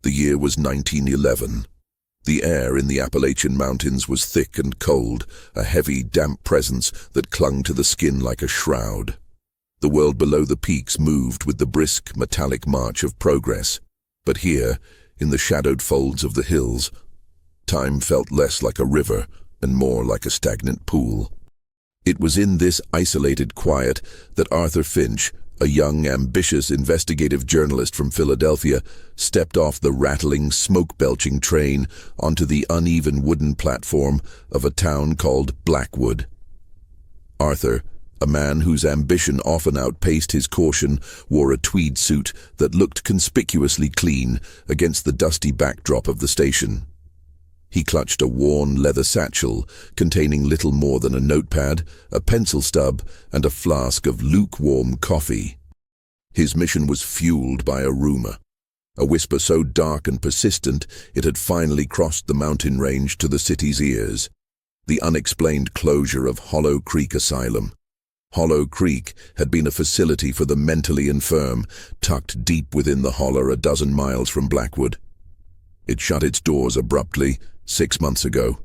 The year was 1911. The air in the Appalachian Mountains was thick and cold, a heavy, damp presence that clung to the skin like a shroud. The world below the peaks moved with the brisk, metallic march of progress. But here, in the shadowed folds of the hills, time felt less like a river and more like a stagnant pool. It was in this isolated quiet that Arthur Finch, a young, ambitious investigative journalist from Philadelphia, stepped off the rattling, smoke-belching train onto the uneven wooden platform of a town called Blackwood. Arthur, a man whose ambition often outpaced his caution, wore a tweed suit that looked conspicuously clean against the dusty backdrop of the station. He clutched a worn leather satchel containing little more than a notepad, a pencil stub, and a flask of lukewarm coffee. His mission was fueled by a rumor, a whisper so dark and persistent it had finally crossed the mountain range to the city's ears. The unexplained closure of Hollow Creek Asylum. Hollow Creek had been a facility for the mentally infirm, tucked deep within the holler a dozen miles from Blackwood. It shut its doors abruptly 6 months ago.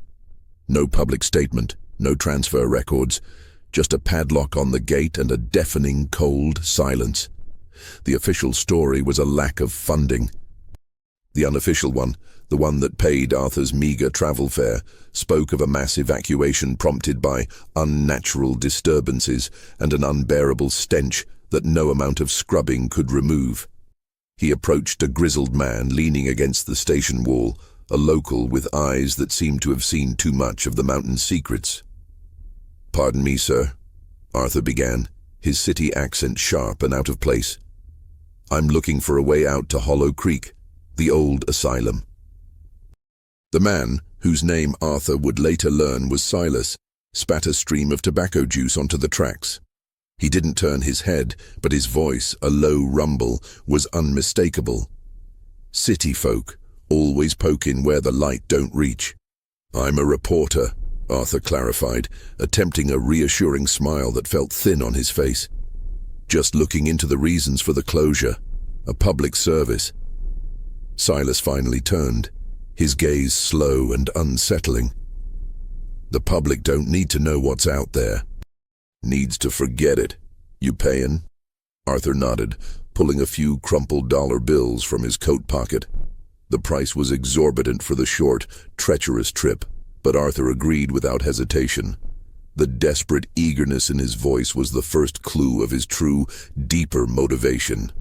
No public statement, no transfer records, just a padlock on the gate and a deafening, cold silence. The official story was a lack of funding. The unofficial one, the one that paid Arthur's meager travel fare, spoke of a mass evacuation prompted by unnatural disturbances and an unbearable stench that no amount of scrubbing could remove. He approached a grizzled man leaning against the station wall, a local with eyes that seemed to have seen too much of the mountain's secrets. "Pardon me, sir," Arthur began, his city accent sharp and out of place. "I'm looking for a way out to Hollow Creek, the old asylum." The man, whose name Arthur would later learn was Silas, spat a stream of tobacco juice onto the tracks. He didn't turn his head, but his voice, a low rumble, was unmistakable. "City folk always poke in where the light don't reach." "I'm a reporter," Arthur clarified, attempting a reassuring smile that felt thin on his face. "Just looking into the reasons for the closure. A public service." Silas finally turned, his gaze slow and unsettling. "The public don't need to know what's out there. Needs to forget it. You payin'?" Arthur nodded, pulling a few crumpled dollar bills from his coat pocket. The price was exorbitant for the short, treacherous trip, but Arthur agreed without hesitation. The desperate eagerness in his voice was the first clue of his true, deeper motivation.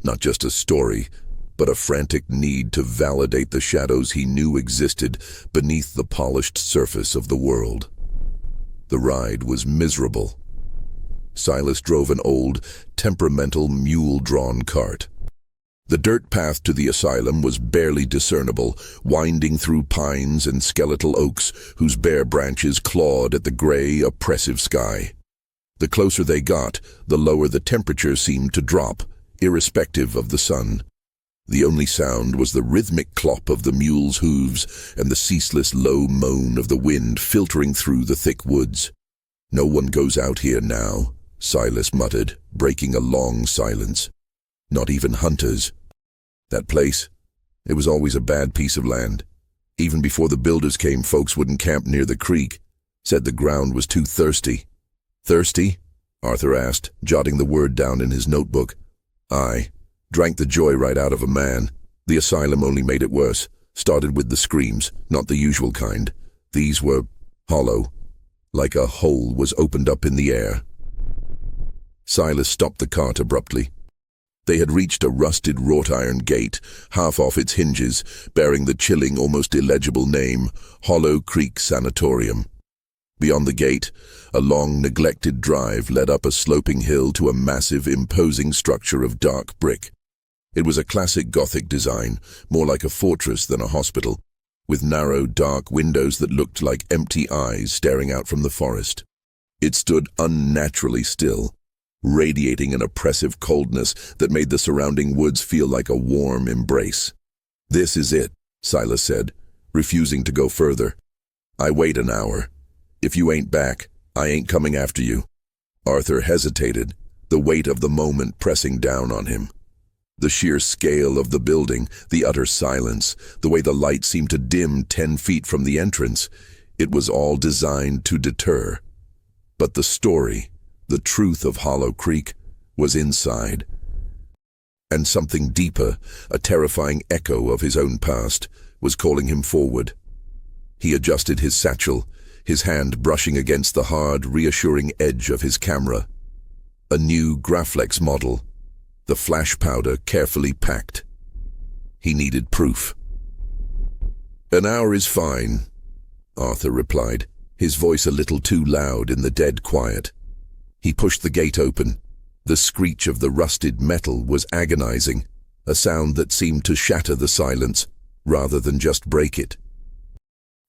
Not just a story, but a frantic need to validate the shadows he knew existed beneath the polished surface of the world. The ride was miserable. Silas drove an old, temperamental mule-drawn cart. The dirt path to the asylum was barely discernible, winding through pines and skeletal oaks whose bare branches clawed at the gray, oppressive sky. The closer they got, the lower the temperature seemed to drop, irrespective of the sun. The only sound was the rhythmic clop of the mule's hooves and the ceaseless low moan of the wind filtering through the thick woods. "No one goes out here now," Silas muttered, breaking a long silence. "Not even hunters. That place, it was always a bad piece of land. Even before the builders came, folks wouldn't camp near the creek. Said the ground was too thirsty." "Thirsty?" Arthur asked, jotting the word down in his notebook. "Aye. Drank the joy right out of a man. The asylum only made it worse. Started with the screams, not the usual kind. These were hollow, like a hole was opened up in the air." Silas stopped the cart abruptly. They had reached a rusted wrought-iron gate, half off its hinges, bearing the chilling, almost illegible name, Hollow Creek Sanatorium. Beyond the gate, a long, neglected drive led up a sloping hill to a massive, imposing structure of dark brick. It was a classic Gothic design, more like a fortress than a hospital, with narrow, dark windows that looked like empty eyes staring out from the forest. It stood unnaturally still, radiating an oppressive coldness that made the surrounding woods feel like a warm embrace. "This is it," Silas said, refusing to go further. "I wait an hour. If you ain't back, I ain't coming after you." Arthur hesitated, the weight of the moment pressing down on him. The sheer scale of the building, the utter silence, the way the light seemed to dim 10 feet from the entrance, it was all designed to deter. But the story, the truth of Hollow Creek, was inside. And something deeper, a terrifying echo of his own past, was calling him forward. He adjusted his satchel, his hand brushing against the hard, reassuring edge of his camera. A new Graflex model, the flash powder carefully packed. He needed proof. "An hour is fine," Arthur replied, his voice a little too loud in the dead quiet. He pushed the gate open. The screech of the rusted metal was agonizing, a sound that seemed to shatter the silence, rather than just break it.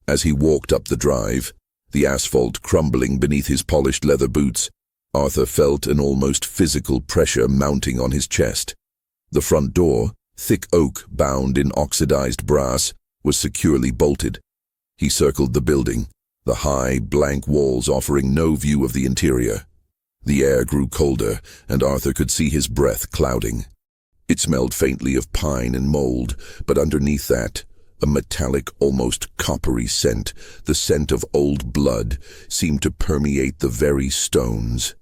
As he walked up the drive, the asphalt crumbling beneath his polished leather boots, Arthur felt an almost physical pressure mounting on his chest. The front door, thick oak bound in oxidized brass, was securely bolted. He circled the building, the high, blank walls offering no view of the interior. The air grew colder, and Arthur could see his breath clouding. It smelled faintly of pine and mold, but underneath that, a metallic, almost coppery scent, the scent of old blood, seemed to permeate the very stones.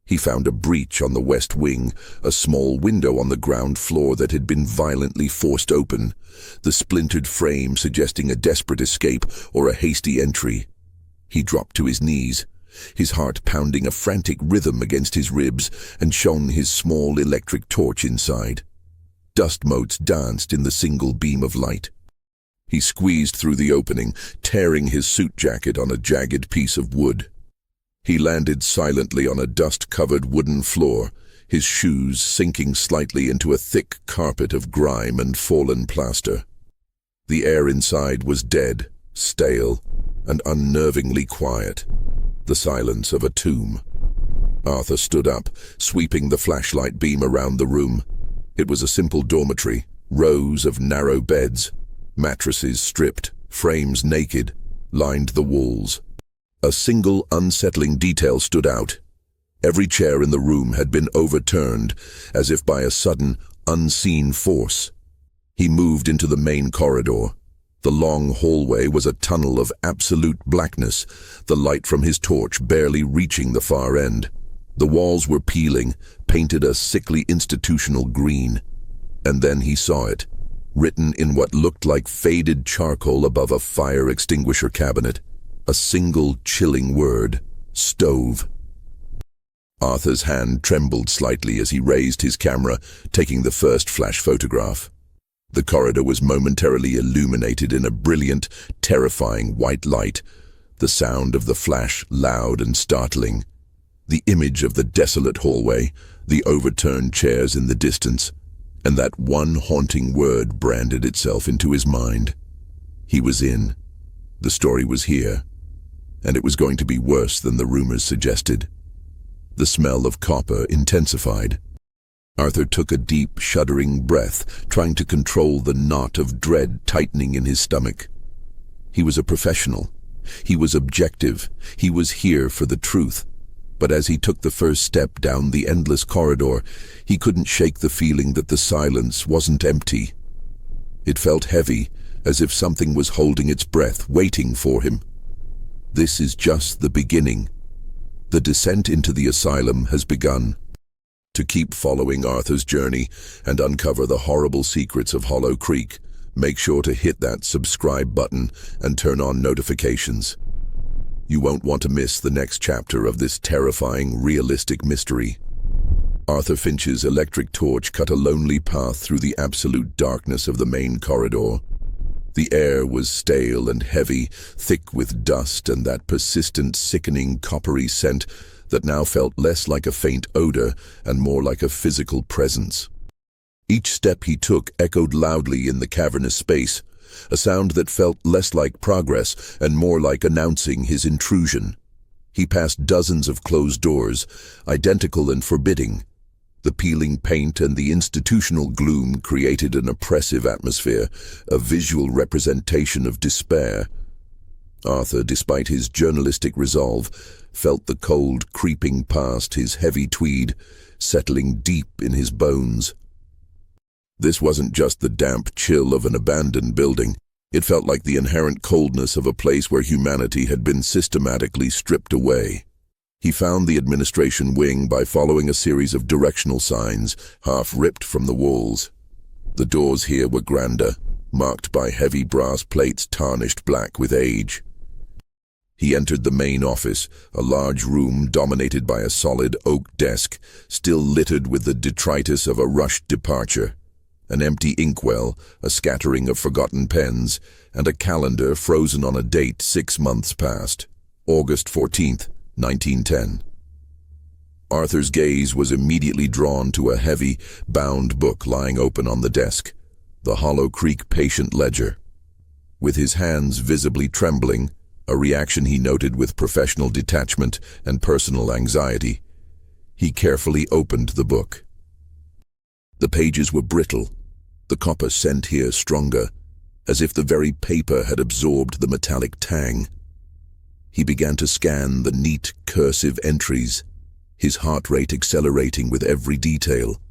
He found a breach on the west wing, a small window on the ground floor that had been violently forced open, the splintered frame suggesting a desperate escape or a hasty entry. He dropped to his knees, his heart pounding a frantic rhythm against his ribs, and shone his small electric torch inside. Dust motes danced in the single beam of light. He squeezed through the opening, tearing his suit jacket on a jagged piece of wood. He landed silently on a dust-covered wooden floor, his shoes sinking slightly into a thick carpet of grime and fallen plaster. The air inside was dead, stale, and unnervingly quiet, the silence of a tomb. Arthur stood up, sweeping the flashlight beam around the room. It was a simple dormitory, rows of narrow beds. Mattresses stripped, frames naked, lined the walls. A single unsettling detail stood out. Every chair in the room had been overturned, as if by a sudden, unseen force. He moved into the main corridor. The long hallway was a tunnel of absolute blackness, the light from his torch barely reaching the far end. The walls were peeling, painted a sickly institutional green. And then he saw it, written in what looked like faded charcoal above a fire extinguisher cabinet. A single chilling word: stove. Arthur's hand trembled slightly as he raised his camera, taking the first flash photograph. The corridor was momentarily illuminated in a brilliant, terrifying white light, the sound of the flash loud and startling. The image of the desolate hallway, the overturned chairs in the distance, and that one haunting word branded itself into his mind. He was in. The story was here. And it was going to be worse than the rumors suggested. The smell of copper intensified. Arthur took a deep, shuddering breath, trying to control the knot of dread tightening in his stomach. He was a professional. He was objective. He was here for the truth. But as he took the first step down the endless corridor, he couldn't shake the feeling that the silence wasn't empty. It felt heavy, as if something was holding its breath, waiting for him. This is just the beginning. The descent into the asylum has begun. To keep following Arthur's journey and uncover the horrible secrets of Hollow Creek, make sure to hit that subscribe button and turn on notifications. You won't want to miss the next chapter of this terrifying, realistic mystery. Arthur Finch's electric torch cut a lonely path through the absolute darkness of the main corridor. The air was stale and heavy, thick with dust and that persistent, sickening, coppery scent that now felt less like a faint odor and more like a physical presence. Each step he took echoed loudly in the cavernous space, a sound that felt less like progress and more like announcing his intrusion. He passed dozens of closed doors, identical and forbidding. The peeling paint and the institutional gloom created an oppressive atmosphere, a visual representation of despair. Arthur, despite his journalistic resolve, felt the cold creeping past his heavy tweed, settling deep in his bones. This wasn't just the damp chill of an abandoned building. It felt like the inherent coldness of a place where humanity had been systematically stripped away. He found the administration wing by following a series of directional signs, half ripped from the walls. The doors here were grander, marked by heavy brass plates tarnished black with age. He entered the main office, a large room dominated by a solid oak desk, still littered with the detritus of a rushed departure. An empty inkwell, a scattering of forgotten pens, and a calendar frozen on a date 6 months past, August 14th, 1910. Arthur's gaze was immediately drawn to a heavy, bound book lying open on the desk, the Hollow Creek Patient Ledger. With his hands visibly trembling, a reaction he noted with professional detachment and personal anxiety, he carefully opened the book. The pages were brittle, the copper scent here stronger, as if the very paper had absorbed the metallic tang. He began to scan the neat, cursive entries, his heart rate accelerating with every detail.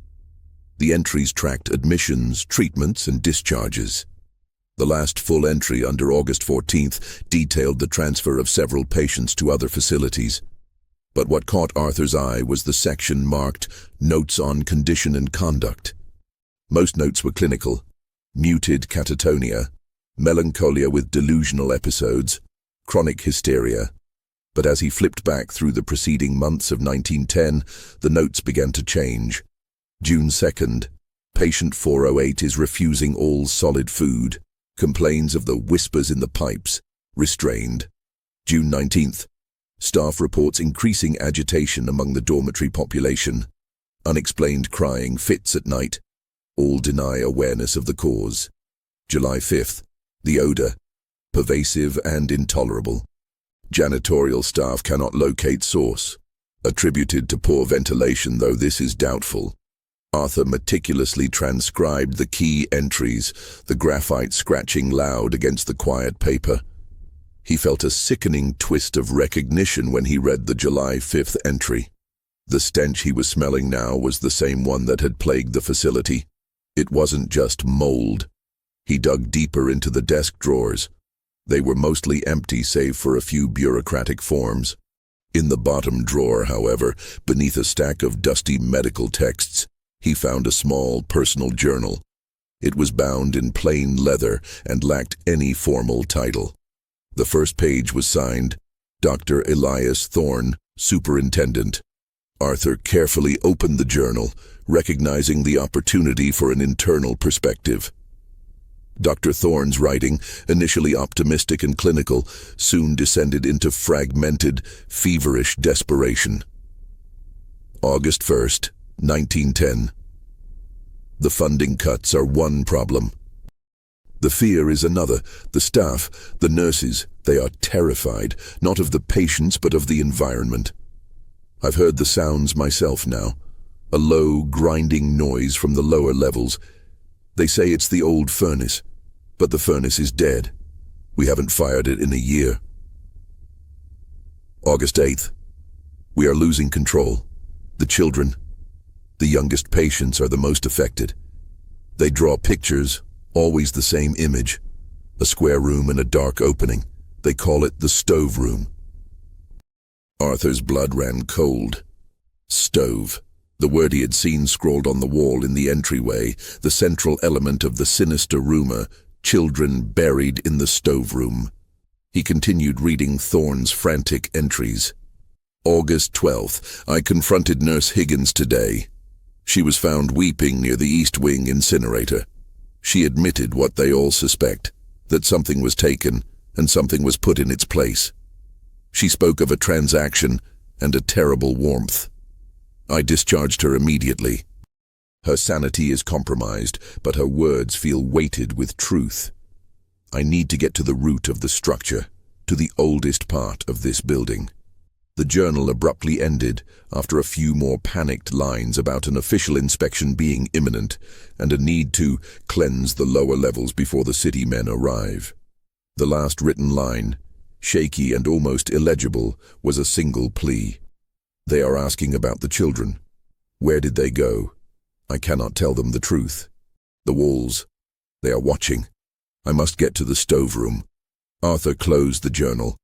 The entries tracked admissions, treatments, and discharges. The last full entry under August 14th detailed the transfer of several patients to other facilities. But what caught Arthur's eye was the section marked Notes on Condition and Conduct. Most notes were clinical: muted catatonia, melancholia with delusional episodes, chronic hysteria. But as he flipped back through the preceding months of 1910, the notes began to change. June 2nd, patient 408 is refusing all solid food, complains of the whispers in the pipes, restrained. June 19th, staff reports increasing agitation among the dormitory population, unexplained crying fits at night, all deny awareness of the cause. July 5th, the odor, pervasive and intolerable. Janitorial staff cannot locate source, attributed to poor ventilation, though this is doubtful. Arthur meticulously transcribed the key entries, the graphite scratching loud against the quiet paper. He felt a sickening twist of recognition when he read the July 5th entry. The stench he was smelling now was the same one that had plagued the facility. It wasn't just mold. He dug deeper into the desk drawers. They were mostly empty save for a few bureaucratic forms. In the bottom drawer, however, beneath a stack of dusty medical texts, he found a small personal journal. It was bound in plain leather and lacked any formal title. The first page was signed, Dr. Elias Thorne, Superintendent. Arthur carefully opened the journal, recognizing the opportunity for an internal perspective. Dr. Thorne's writing, initially optimistic and clinical, soon descended into fragmented, feverish desperation. August 1st, 1910. The funding cuts are one problem. The fear is another. The staff, the nurses, they are terrified, not of the patients but of the environment. I've heard the sounds myself now, a low, grinding noise from the lower levels. They say it's the old furnace, but the furnace is dead. We haven't fired it in a year. August 8th. We are losing control. The children, the youngest patients, are the most affected. They draw pictures, always the same image, a square room and a dark opening. They call it the stove room. Arthur's blood ran cold. Stove. The word he had seen scrawled on the wall in the entryway, the central element of the sinister rumor, children buried in the stove room. He continued reading Thorne's frantic entries. August 12th, I confronted Nurse Higgins today. She was found weeping near the East Wing incinerator. She admitted what they all suspect, that something was taken and something was put in its place. She spoke of a transaction and a terrible warmth. I discharged her immediately. Her sanity is compromised, but her words feel weighted with truth. I need to get to the root of the structure, to the oldest part of this building. The journal abruptly ended after a few more panicked lines about an official inspection being imminent and a need to cleanse the lower levels before the city men arrive. The last written line, shaky and almost illegible, was a single plea. They are asking about the children. Where did they go? I cannot tell them the truth. The walls. They are watching. I must get to the stoveroom. Arthur closed the journal.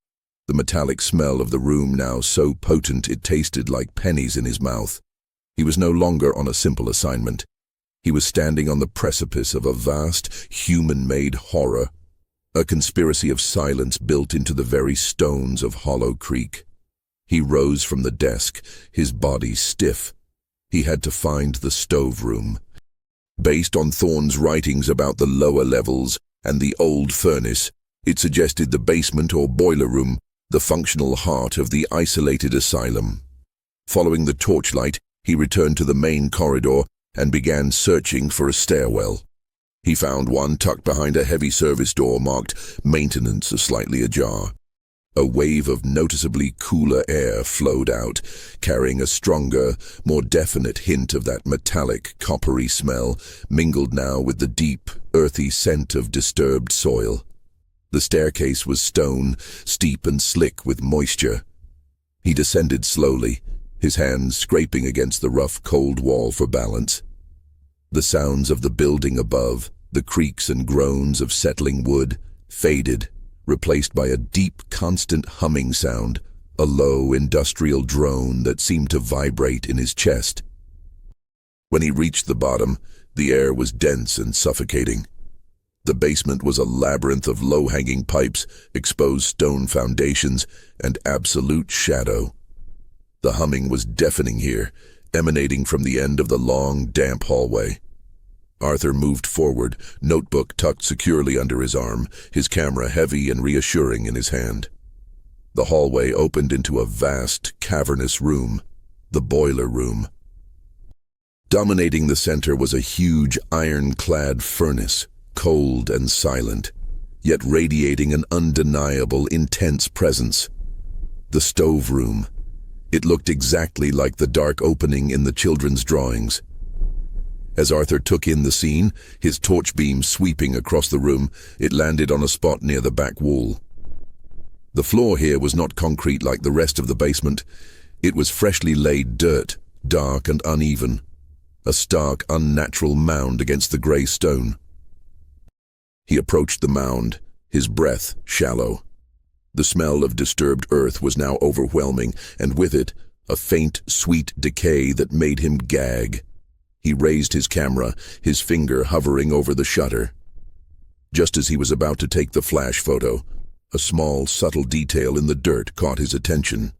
The metallic smell of the room now so potent it tasted like pennies in his mouth. He was no longer on a simple assignment. He was standing on the precipice of a vast, human-made horror, a conspiracy of silence built into the very stones of Hollow Creek. He rose from the desk, his body stiff. He had to find the stoveroom. Based on Thorne's writings about the lower levels and the old furnace, it suggested the basement or boiler room, the functional heart of the isolated asylum. Following the torchlight, he returned to the main corridor and began searching for a stairwell. He found one tucked behind a heavy service door marked Maintenance, slightly ajar. A wave of noticeably cooler air flowed out, carrying a stronger, more definite hint of that metallic, coppery smell, mingled now with the deep, earthy scent of disturbed soil. The staircase was stone, steep and slick with moisture. He descended slowly, his hands scraping against the rough, cold wall for balance. The sounds of the building above, the creaks and groans of settling wood, faded, replaced by a deep, constant humming sound, a low, industrial drone that seemed to vibrate in his chest. When he reached the bottom, the air was dense and suffocating. The basement was a labyrinth of low-hanging pipes, exposed stone foundations, and absolute shadow. The humming was deafening here, emanating from the end of the long, damp hallway. Arthur moved forward, notebook tucked securely under his arm, his camera heavy and reassuring in his hand. The hallway opened into a vast, cavernous room, the boiler room. Dominating the center was a huge, iron-clad furnace, cold and silent, yet radiating an undeniable, intense presence. The stoveroom. It looked exactly like the dark opening in the children's drawings. As Arthur took in the scene, his torch beam sweeping across the room, it landed on a spot near the back wall. The floor here was not concrete like the rest of the basement. It was freshly laid dirt, dark and uneven, a stark, unnatural mound against the grey stone. He approached the mound, his breath shallow. The smell of disturbed earth was now overwhelming, and with it, a faint, sweet decay that made him gag. He raised his camera, his finger hovering over the shutter. Just as he was about to take the flash photo, a small, subtle detail in the dirt caught his attention.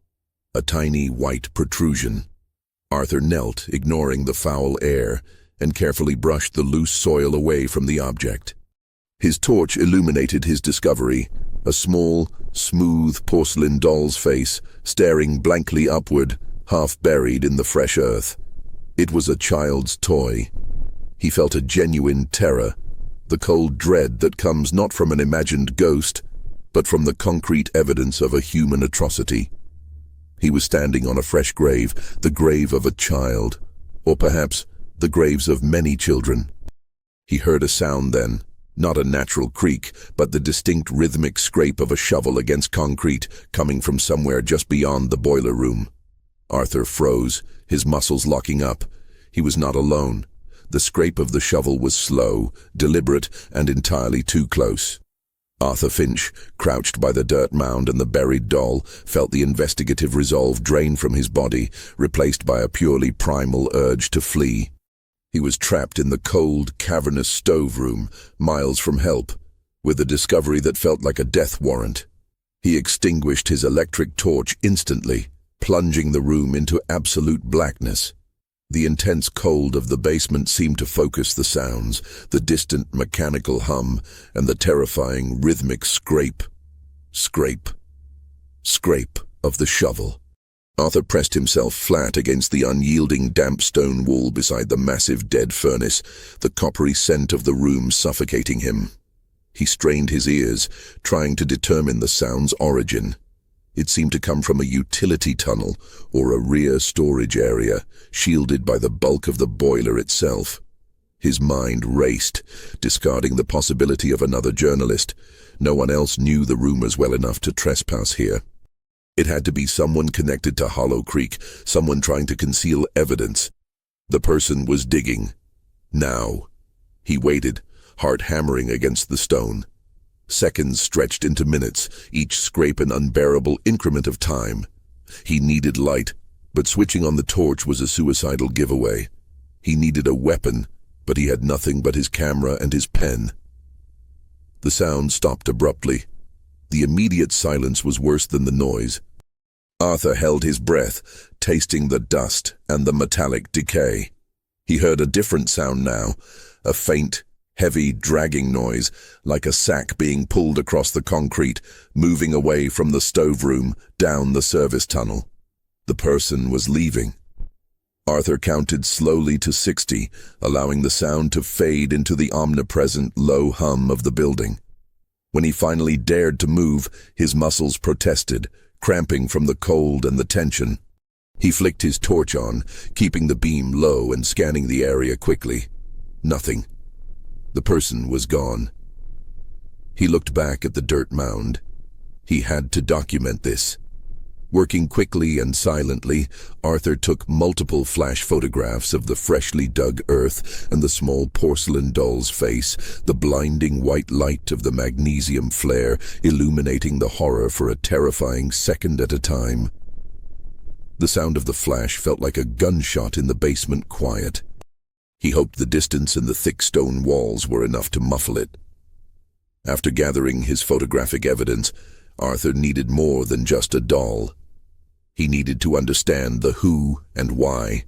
A tiny white protrusion. Arthur knelt, ignoring the foul air, and carefully brushed the loose soil away from the object. His torch illuminated his discovery, a small, smooth porcelain doll's face, staring blankly upward, half buried in the fresh earth. It was a child's toy. He felt a genuine terror, the cold dread that comes not from an imagined ghost, but from the concrete evidence of a human atrocity. He was standing on a fresh grave, the grave of a child, or perhaps the graves of many children. He heard a sound then, not a natural creak, but the distinct rhythmic scrape of a shovel against concrete coming from somewhere just beyond the boiler room. Arthur froze, his muscles locking up. He was not alone. The scrape of the shovel was slow, deliberate, and entirely too close. Arthur Finch, crouched by the dirt mound and the buried doll, felt the investigative resolve drain from his body, replaced by a purely primal urge to flee. He was trapped in the cold, cavernous stove room, miles from help, with a discovery that felt like a death warrant. He extinguished his electric torch instantly, plunging the room into absolute blackness. The intense cold of the basement seemed to focus the sounds, the distant mechanical hum, and the terrifying rhythmic scrape, scrape, scrape of the shovel. Arthur pressed himself flat against the unyielding damp stone wall beside the massive dead furnace, the coppery scent of the room suffocating him. He strained his ears, trying to determine the sound's origin. It seemed to come from a utility tunnel or a rear storage area, shielded by the bulk of the boiler itself. His mind raced, discarding the possibility of another journalist. No one else knew the rumors well enough to trespass here. It had to be someone connected to Hollow Creek, someone trying to conceal evidence. The person was digging. Now. He waited, heart hammering against the stone. Seconds stretched into minutes, each scrape an unbearable increment of time. He needed light, but switching on the torch was a suicidal giveaway. He needed a weapon, but he had nothing but his camera and his pen. The sound stopped abruptly. The immediate silence was worse than the noise. Arthur held his breath, tasting the dust and the metallic decay. He heard a different sound now, a faint, heavy, dragging noise, like a sack being pulled across the concrete, moving away from the stoveroom, down the service tunnel. The person was leaving. Arthur counted slowly to 60, allowing the sound to fade into the omnipresent low hum of the building. When he finally dared to move, his muscles protested, cramping from the cold and the tension. He flicked his torch on, keeping the beam low and scanning the area quickly. Nothing. The person was gone. He looked back at the dirt mound. He had to document this. Working quickly and silently, Arthur took multiple flash photographs of the freshly dug earth and the small porcelain doll's face, the blinding white light of the magnesium flare illuminating the horror for a terrifying second at a time. The sound of the flash felt like a gunshot in the basement quiet. He hoped the distance and the thick stone walls were enough to muffle it. After gathering his photographic evidence, Arthur needed more than just a doll. He needed to understand the who and why.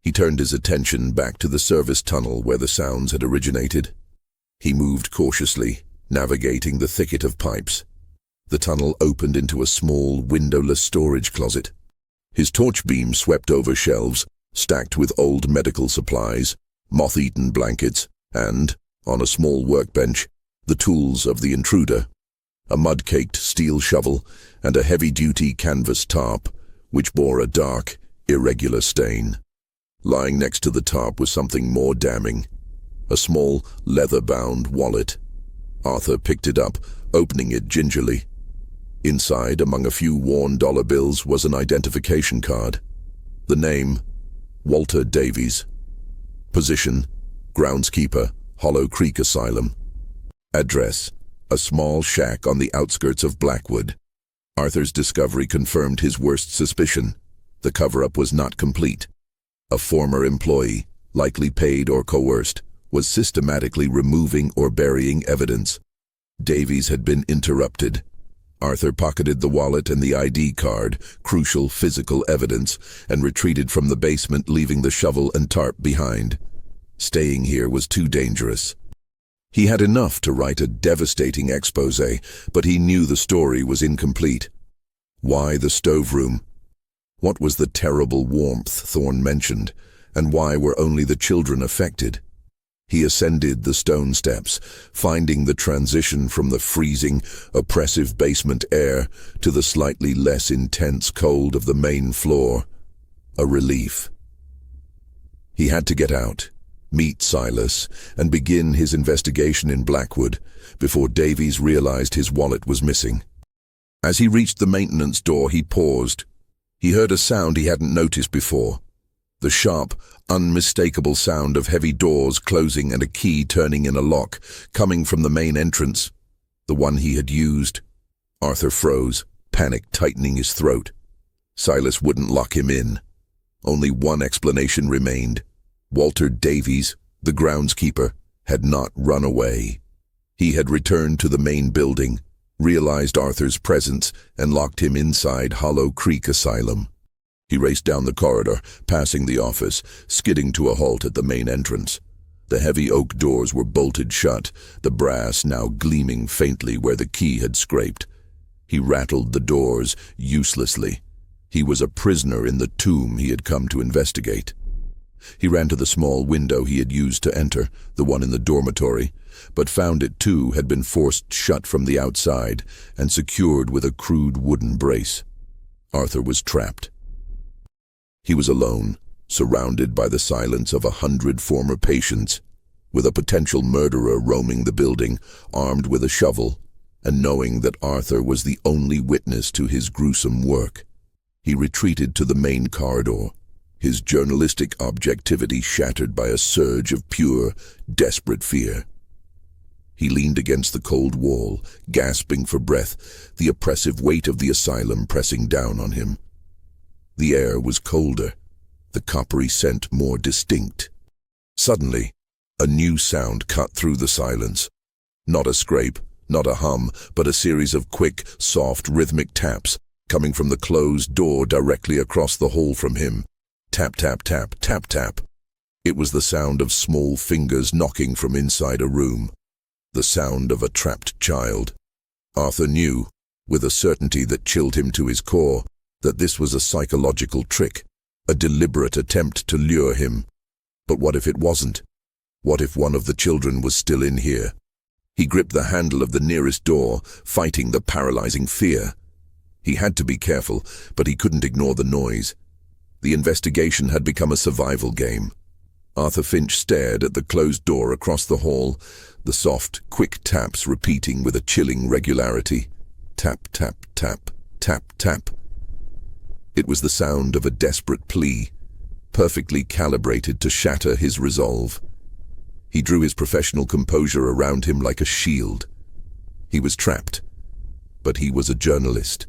He turned his attention back to the service tunnel where the sounds had originated. He moved cautiously, navigating the thicket of pipes. The tunnel opened into a small, windowless storage closet. His torch beam swept over shelves, stacked with old medical supplies, moth-eaten blankets, and, on a small workbench, the tools of the intruder. A mud-caked steel shovel, and a heavy-duty canvas tarp, which bore a dark, irregular stain. Lying next to the tarp was something more damning. A small, leather-bound wallet. Arthur picked it up, opening it gingerly. Inside, among a few worn dollar bills, was an identification card. The name, Walter Davies. Position, groundskeeper, Hollow Creek Asylum. Address, a small shack on the outskirts of Blackwood. Arthur's discovery confirmed his worst suspicion. The cover-up was not complete. A former employee, likely paid or coerced, was systematically removing or burying evidence. Davies had been interrupted. Arthur pocketed the wallet and the ID card, crucial physical evidence, and retreated from the basement, leaving the shovel and tarp behind. Staying here was too dangerous. He had enough to write a devastating exposé, but he knew the story was incomplete. Why the stoveroom? What was the terrible warmth Thorne mentioned, and why were only the children affected? He ascended the stone steps, finding the transition from the freezing, oppressive basement air to the slightly less intense cold of the main floor. A relief. He had to get out, meet Silas, and begin his investigation in Blackwood before Davies realized his wallet was missing. As he reached the maintenance door, he paused. He heard a sound he hadn't noticed before. The sharp, unmistakable sound of heavy doors closing and a key turning in a lock, coming from the main entrance, the one he had used. Arthur froze, panic tightening his throat. Silas wouldn't lock him in. Only one explanation remained. Walter Davies, the groundskeeper, had not run away. He had returned to the main building, realized Arthur's presence, and locked him inside Hollow Creek Asylum. He raced down the corridor, passing the office, skidding to a halt at the main entrance. The heavy oak doors were bolted shut, the brass now gleaming faintly where the key had scraped. He rattled the doors uselessly. He was a prisoner in the tomb he had come to investigate. He ran to the small window he had used to enter, the one in the dormitory, but found it too had been forced shut from the outside and secured with a crude wooden brace. Arthur was trapped. He was alone, surrounded by the silence of 100 former patients, with a potential murderer roaming the building, armed with a shovel, and knowing that Arthur was the only witness to his gruesome work. He retreated to the main corridor. his journalistic objectivity shattered by a surge of pure, desperate fear. He leaned against the cold wall, gasping for breath, the oppressive weight of the asylum pressing down on him. The air was colder, the coppery scent more distinct. Suddenly, a new sound cut through the silence. Not a scrape, not a hum, but a series of quick, soft, rhythmic taps, coming from the closed door directly across the hall from him. Tap, tap, tap, tap, tap. It was the sound of small fingers knocking from inside a room. The sound of a trapped child. Arthur knew, with a certainty that chilled him to his core, that this was a psychological trick, a deliberate attempt to lure him. But what if it wasn't? What if one of the children was still in here? He gripped the handle of the nearest door, fighting the paralyzing fear. He had to be careful, but he couldn't ignore the noise. The investigation had become a survival game. Arthur Finch stared at the closed door across the hall, the soft, quick taps repeating with a chilling regularity. Tap, tap, tap, tap, tap. It was the sound of a desperate plea, perfectly calibrated to shatter his resolve. He drew his professional composure around him like a shield. He was trapped, but he was a journalist.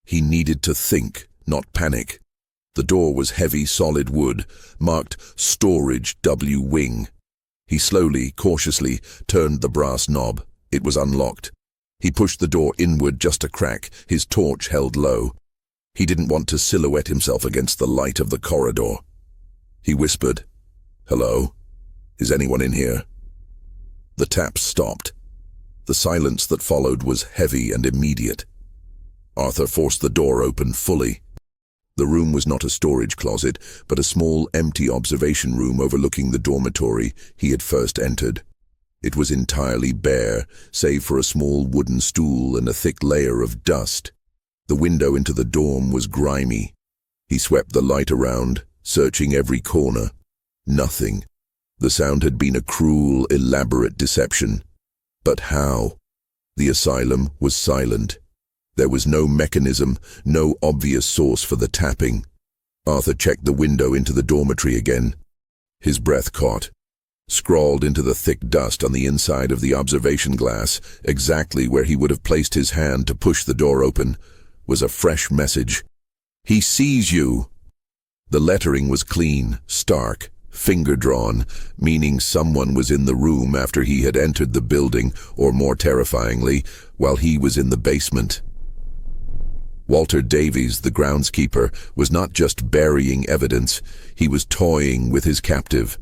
He needed to think, not panic. The door was heavy, solid wood, marked Storage W Wing. He slowly, cautiously, turned the brass knob. It was unlocked. He pushed the door inward just a crack, his torch held low. He didn't want to silhouette himself against the light of the corridor. He whispered, "Hello? Is anyone in here?" The taps stopped. The silence that followed was heavy and immediate. Arthur forced the door open fully. The room was not a storage closet, but a small, empty observation room overlooking the dormitory he had first entered. It was entirely bare, save for a small wooden stool and a thick layer of dust. The window into the dorm was grimy. He swept the light around, searching every corner. Nothing. The sound had been a cruel, elaborate deception. But how? The asylum was silent. There was no mechanism, no obvious source for the tapping. Arthur checked the window into the dormitory again. His breath caught. Scrawled into the thick dust on the inside of the observation glass, exactly where he would have placed his hand to push the door open, was a fresh message. "He sees you." The lettering was clean, stark, finger-drawn, meaning someone was in the room after he had entered the building, or more terrifyingly, while he was in the basement. Walter Davies, the groundskeeper, was not just burying evidence, he was toying with his captive.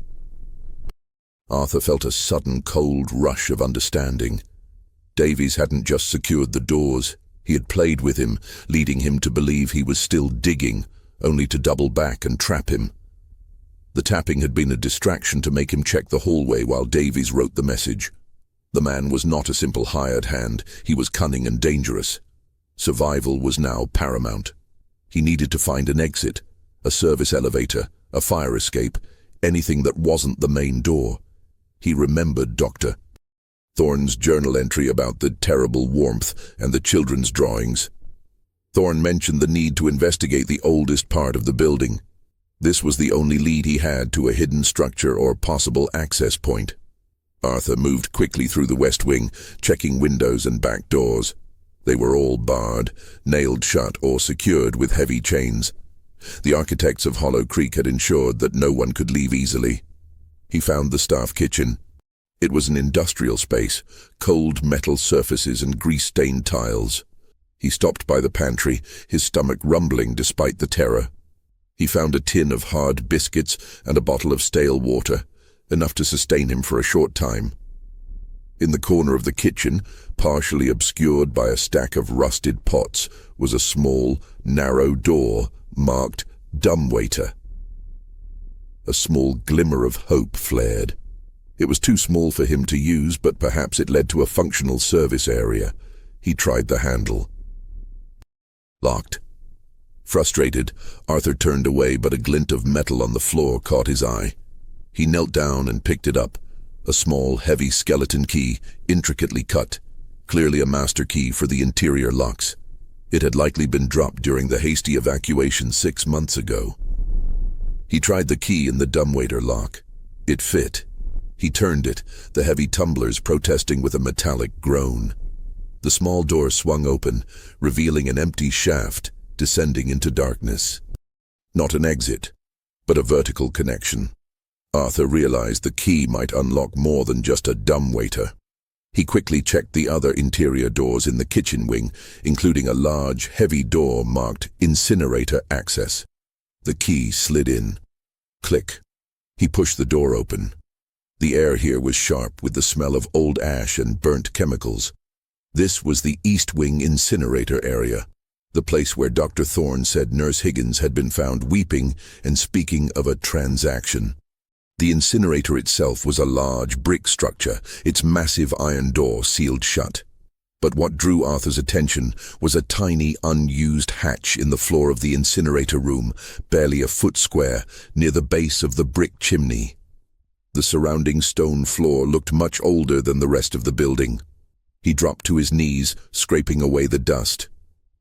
Arthur felt a sudden cold rush of understanding. Davies hadn't just secured the doors, he had played with him, leading him to believe he was still digging, only to double back and trap him. The tapping had been a distraction to make him check the hallway while Davies wrote the message. The man was not a simple hired hand, he was cunning and dangerous. Survival was now paramount. He needed to find an exit, a service elevator, a fire escape, anything that wasn't the main door. He remembered Dr. Thorne's journal entry about the terrible warmth and the children's drawings. Thorne mentioned the need to investigate the oldest part of the building. This was the only lead he had to a hidden structure or possible access point. Arthur moved quickly through the west wing, checking windows and back doors. They were all barred, nailed shut or secured with heavy chains. The architects of Hollow Creek had ensured that no one could leave easily. He found the staff kitchen. It was an industrial space, cold metal surfaces and grease-stained tiles. He stopped by the pantry, his stomach rumbling despite the terror. He found a tin of hard biscuits and a bottle of stale water, enough to sustain him for a short time. In the corner of the kitchen, partially obscured by a stack of rusted pots, was a small, narrow door marked Dumbwaiter. A small glimmer of hope flared. It was too small for him to use, but perhaps it led to a functional service area. He tried the handle. Locked. Frustrated, Arthur turned away, but a glint of metal on the floor caught his eye. He knelt down and picked it up. A small, heavy skeleton key, intricately cut, clearly a master key for the interior locks. It had likely been dropped during the hasty evacuation 6 months ago. He tried the key in the dumbwaiter lock. It fit. He turned it, the heavy tumblers protesting with a metallic groan. The small door swung open, revealing an empty shaft descending into darkness. Not an exit, but a vertical connection. Arthur realized the key might unlock more than just a dumbwaiter. He quickly checked the other interior doors in the kitchen wing, including a large, heavy door marked Incinerator Access. The key slid in. Click. He pushed the door open. The air here was sharp with the smell of old ash and burnt chemicals. This was the East Wing incinerator area, the place where Dr. Thorne said Nurse Higgins had been found weeping and speaking of a transaction. The incinerator itself was a large brick structure, its massive iron door sealed shut. But what drew Arthur's attention was a tiny, unused hatch in the floor of the incinerator room, barely a foot square, near the base of the brick chimney. The surrounding stone floor looked much older than the rest of the building. He dropped to his knees, scraping away the dust.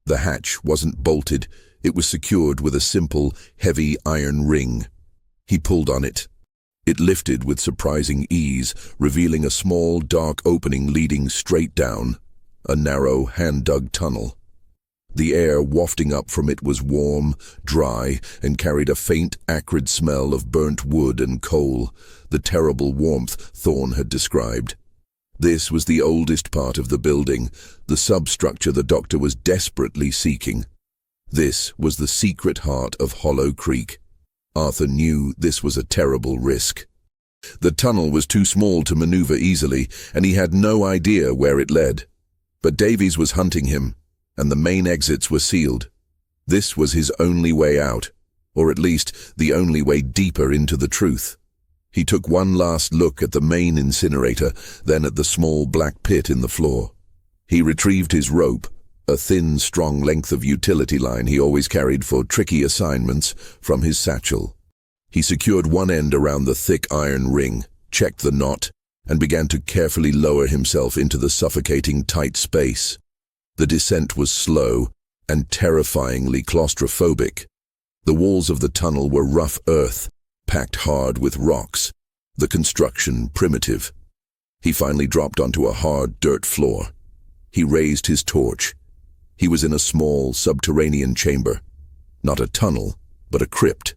The hatch wasn't bolted, it was secured with a simple, heavy iron ring. He pulled on it. It lifted with surprising ease, revealing a small, dark opening leading straight down, a narrow, hand-dug tunnel. The air wafting up from it was warm, dry, and carried a faint, acrid smell of burnt wood and coal, the terrible warmth Thorne had described. This was the oldest part of the building, the substructure the doctor was desperately seeking. This was the secret heart of Hollow Creek. Arthur knew this was a terrible risk. The tunnel was too small to maneuver easily, and he had no idea where it led. But Davies was hunting him, and the main exits were sealed. This was his only way out, or at least the only way deeper into the truth. He took one last look at the main incinerator, then at the small black pit in the floor. He retrieved his rope, a thin, strong length of utility line he always carried for tricky assignments, from his satchel. He secured one end around the thick iron ring, checked the knot, and began to carefully lower himself into the suffocating tight space. The descent was slow and terrifyingly claustrophobic. The walls of the tunnel were rough earth, packed hard with rocks, the construction primitive. He finally dropped onto a hard dirt floor. He raised his torch. He was in a small, subterranean chamber. Not a tunnel, but a crypt.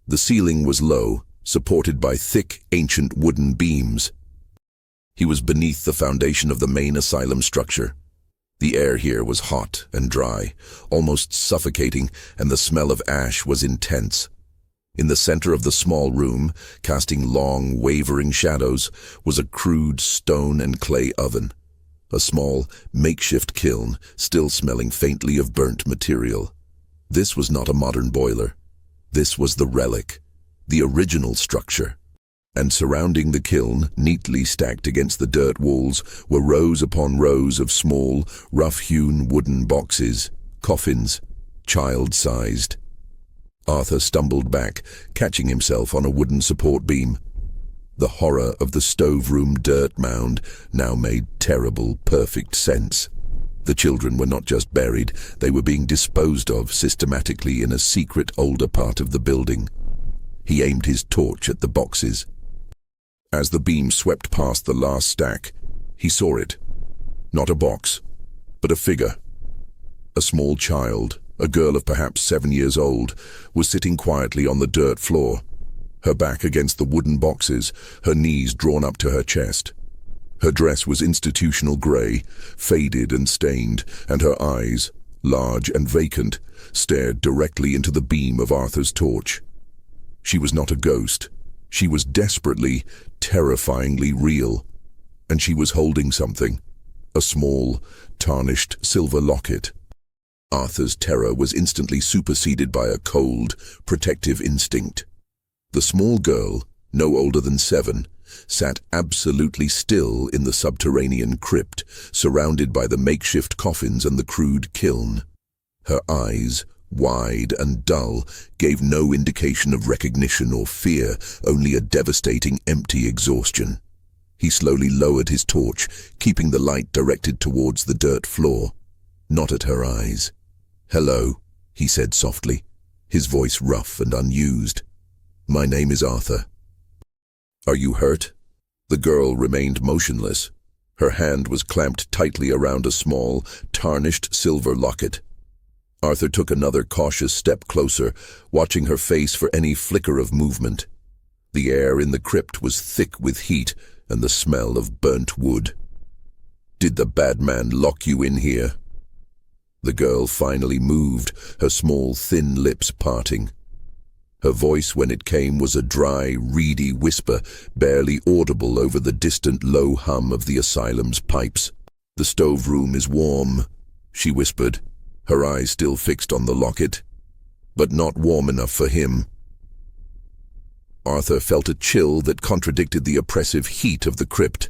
The ceiling was low, supported by thick, ancient wooden beams. He was beneath the foundation of the main asylum structure. The air here was hot and dry, almost suffocating, and the smell of ash was intense. In the center of the small room, casting long, wavering shadows, was a crude stone and clay oven. A small, makeshift kiln, still smelling faintly of burnt material. This was not a modern boiler. This was the relic, the original structure. And surrounding the kiln, neatly stacked against the dirt walls, were rows upon rows of small, rough-hewn wooden boxes, coffins, child-sized. Arthur stumbled back, catching himself on a wooden support beam. The horror of the stove-room dirt mound now made terrible, perfect sense. The children were not just buried, they were being disposed of systematically in a secret older part of the building. He aimed his torch at the boxes. As the beam swept past the last stack, he saw it. Not a box, but a figure. A small child, a girl of perhaps 7 years old, was sitting quietly on the dirt floor. Her back against the wooden boxes, her knees drawn up to her chest. Her dress was institutional grey, faded and stained, and her eyes, large and vacant, stared directly into the beam of Arthur's torch. She was not a ghost. She was desperately, terrifyingly real. And she was holding something, a small, tarnished silver locket. Arthur's terror was instantly superseded by a cold, protective instinct. The small girl, no older than 7, sat absolutely still in the subterranean crypt, surrounded by the makeshift coffins and the crude kiln. Her eyes, wide and dull, gave no indication of recognition or fear, only a devastating, empty exhaustion. He slowly lowered his torch, keeping the light directed towards the dirt floor, not at her eyes. "Hello," he said softly, his voice rough and unused. My name is Arthur. Are you hurt? The girl remained motionless. Her hand was clamped tightly around a small, tarnished silver locket. Arthur took another cautious step closer, watching her face for any flicker of movement. The air in the crypt was thick with heat and the smell of burnt wood. Did the bad man lock you in here? The girl finally moved, her small, thin lips parting. Her voice, when it came, was a dry, reedy whisper, barely audible over the distant low hum of the asylum's pipes. "The stove room is warm," she whispered, her eyes still fixed on the locket, "but not warm enough for him." Arthur felt a chill that contradicted the oppressive heat of the crypt.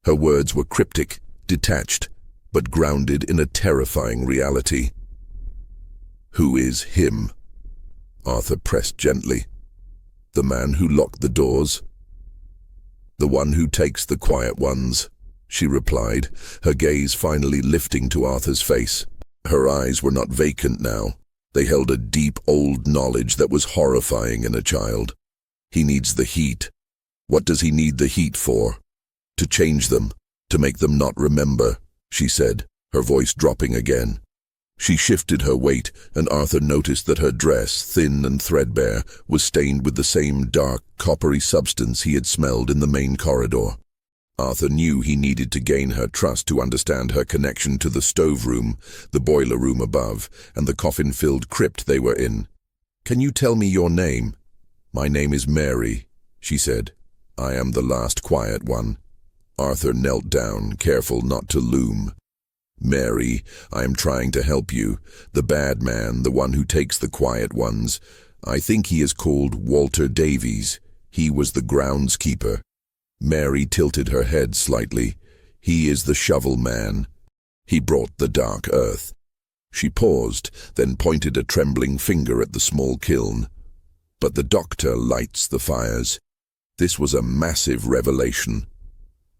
Her words were cryptic, detached, but grounded in a terrifying reality. "Who is him?" Arthur pressed gently. "The man who locked the doors?" "The one who takes the quiet ones," she replied, her gaze finally lifting to Arthur's face. Her eyes were not vacant now. They held a deep, old knowledge that was horrifying in a child. "He needs the heat." "What does he need the heat for?" "To change them, to make them not remember," she said, her voice dropping again. She shifted her weight, and Arthur noticed that her dress, thin and threadbare, was stained with the same dark, coppery substance he had smelled in the main corridor. Arthur knew he needed to gain her trust to understand her connection to the stove room, the boiler room above, and the coffin-filled crypt they were in. "Can you tell me your name?" "My name is Mary," she said. "I am the last quiet one." Arthur knelt down, careful not to loom. "Mary, I am trying to help you. The bad man, the one who takes the quiet ones. I think he is called Walter Davies. He was the groundskeeper." Mary tilted her head slightly. "He is the shovel man. He brought the dark earth." She paused, then pointed a trembling finger at the small kiln. "But the doctor lights the fires." This was a massive revelation.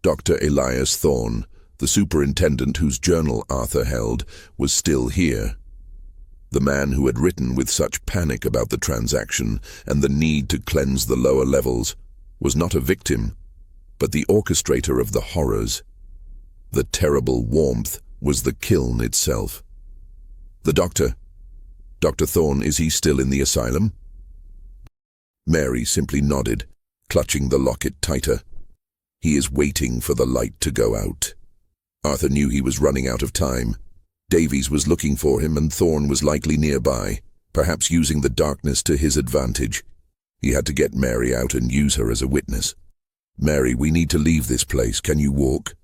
Dr. Elias Thorne, the superintendent whose journal Arthur held, was still here. The man who had written with such panic about the transaction and the need to cleanse the lower levels was not a victim, but the orchestrator of the horrors. The terrible warmth was the kiln itself. "The doctor. Dr. Thorne, is he still in the asylum?" Mary simply nodded, clutching the locket tighter. "He is waiting for the light to go out." Arthur knew he was running out of time. Davies was looking for him, and Thorne was likely nearby, perhaps using the darkness to his advantage. He had to get Mary out and use her as a witness. "Mary, we need to leave this place. Can you walk?"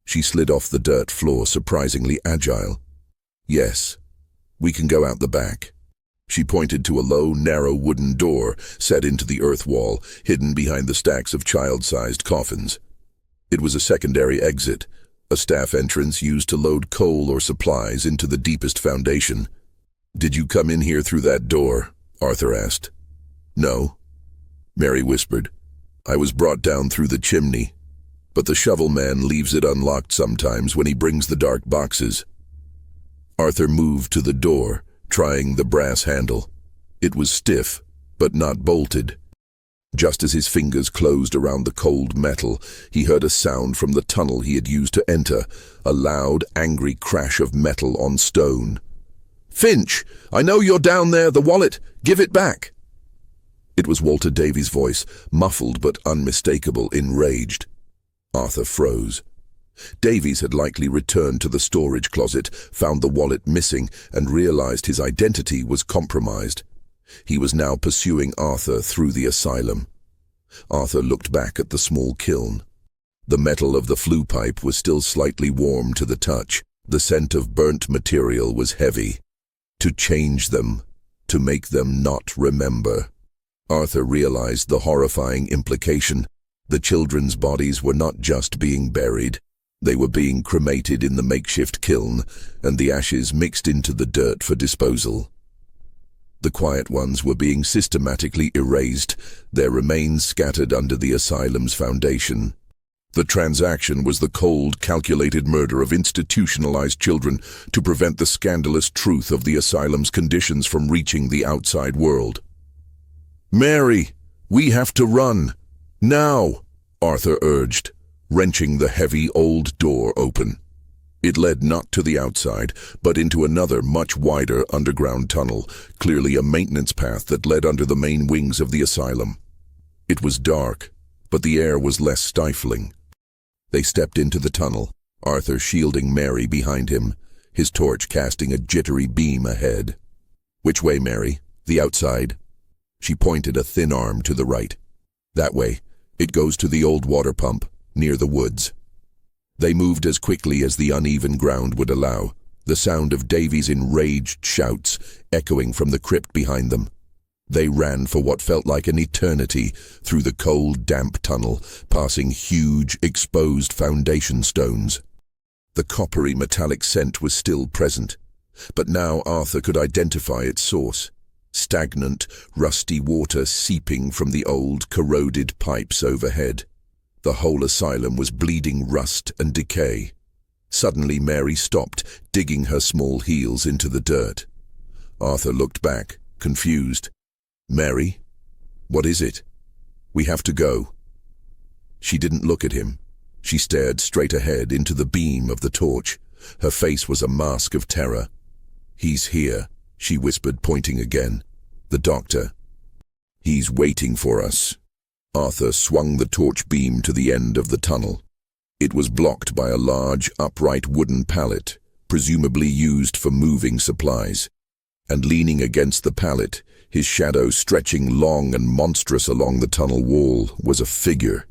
She slid off the dirt floor, surprisingly agile. "Yes, we can go out the back." She pointed to a low, narrow wooden door set into the earth wall, hidden behind the stacks of child-sized coffins. It was a secondary exit, a staff entrance used to load coal or supplies into the deepest foundation. "Did you come in here through that door?" Arthur asked. "No," Mary whispered. "I was brought down through the chimney, but the shovel man leaves it unlocked sometimes when he brings the dark boxes." Arthur moved to the door, trying the brass handle. It was stiff, but not bolted. Just as his fingers closed around the cold metal, he heard a sound from the tunnel he had used to enter, a loud, angry crash of metal on stone. "Finch, I know you're down there, the wallet. Give it back." It was Walter Davies' voice, muffled but unmistakable, enraged. Arthur froze. Davies had likely returned to the storage closet, found the wallet missing, and realized his identity was compromised. He was now pursuing Arthur through the asylum. Arthur looked back at the small kiln. The metal of the flue pipe was still slightly warm to the touch. The scent of burnt material was heavy. To change them, to make them not remember. Arthur realized the horrifying implication. The children's bodies were not just being buried. They were being cremated in the makeshift kiln, and the ashes mixed into the dirt for disposal. The quiet ones were being systematically erased, their remains scattered under the asylum's foundation. The transaction was the cold, calculated murder of institutionalized children to prevent the scandalous truth of the asylum's conditions from reaching the outside world. "Mary!" We have to run. Now, Arthur urged, wrenching the heavy old door open. It led not to the outside, but into another, much wider underground tunnel, clearly a maintenance path that led under the main wings of the asylum. It was dark, but the air was less stifling. They stepped into the tunnel, Arthur shielding Mary behind him, his torch casting a jittery beam ahead. "Which way, Mary? The outside?" She pointed a thin arm to the right. "That way. It goes to the old water pump, near the woods." They moved as quickly as the uneven ground would allow, the sound of Davy's enraged shouts echoing from the crypt behind them. They ran for what felt like an eternity through the cold, damp tunnel, passing huge, exposed foundation stones. The coppery metallic scent was still present, but now Arthur could identify its source. Stagnant, rusty water seeping from the old, corroded pipes overhead. The whole asylum was bleeding rust and decay. Suddenly Mary stopped, digging her small heels into the dirt. Arthur looked back, confused. "Mary? What is it? We have to go." She didn't look at him. She stared straight ahead into the beam of the torch. Her face was a mask of terror. "He's here," she whispered, pointing again. "The doctor. He's waiting for us." Arthur swung the torch beam to the end of the tunnel. It was blocked by a large, upright wooden pallet, presumably used for moving supplies. And leaning against the pallet, his shadow stretching long and monstrous along the tunnel wall, was a figure.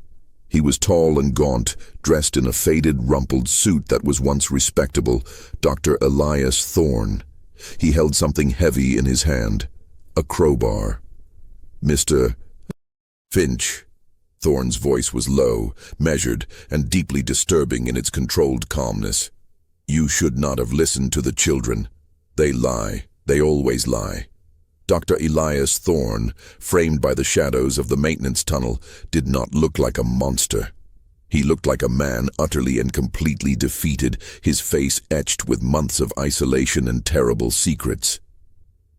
He was tall and gaunt, dressed in a faded, rumpled suit that was once respectable, Dr. Elias Thorne. He held something heavy in his hand, a crowbar. "Mr. Finch." Thorne's voice was low, measured, and deeply disturbing in its controlled calmness. "You should not have listened to the children. They lie. They always lie." Dr. Elias Thorne, framed by the shadows of the maintenance tunnel, did not look like a monster. He looked like a man utterly and completely defeated, his face etched with months of isolation and terrible secrets.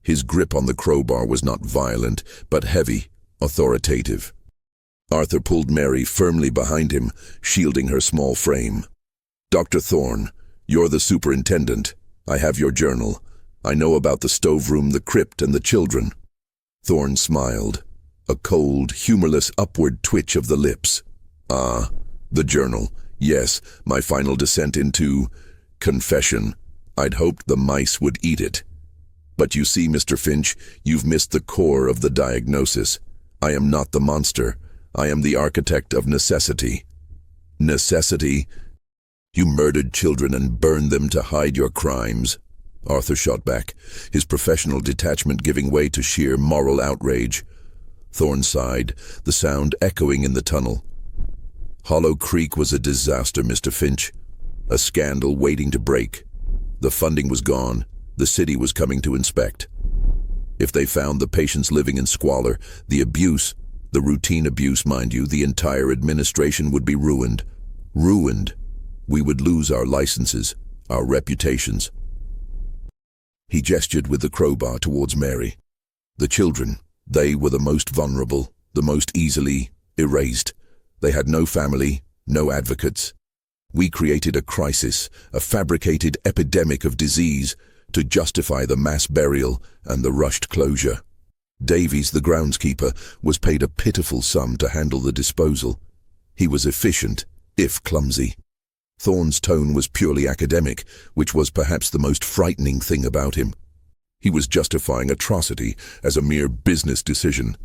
His grip on the crowbar was not violent, but heavy, authoritative. Arthur pulled Mary firmly behind him, shielding her small frame. "Dr. Thorne, you're the superintendent. I have your journal. I know about the stoveroom, the crypt, and the children." Thorne smiled, a cold, humorless upward twitch of the lips. "Ah, the journal. Yes, my final descent into confession. I'd hoped the mice would eat it. But you see, Mr. Finch, you've missed the core of the diagnosis. I am not the monster. I am the architect of necessity." "Necessity? You murdered children and burned them to hide your crimes." Arthur shot back, his professional detachment giving way to sheer moral outrage. Thorne sighed, the sound echoing in the tunnel. "Hollow Creek was a disaster, Mr. Finch. A scandal waiting to break. The funding was gone. The city was coming to inspect. If they found the patients living in squalor, the abuse, the routine abuse, mind you, the entire administration would be ruined. Ruined. We would lose our licenses, our reputations." He gestured with the crowbar towards Mary. "The children, they were the most vulnerable, the most easily erased. They had no family, no advocates. We created a crisis, a fabricated epidemic of disease, to justify the mass burial and the rushed closure. Davies, the groundskeeper, was paid a pitiful sum to handle the disposal. He was efficient, if clumsy. Thorne's tone was purely academic, which was perhaps the most frightening thing about him. He was justifying atrocity as a mere business decision.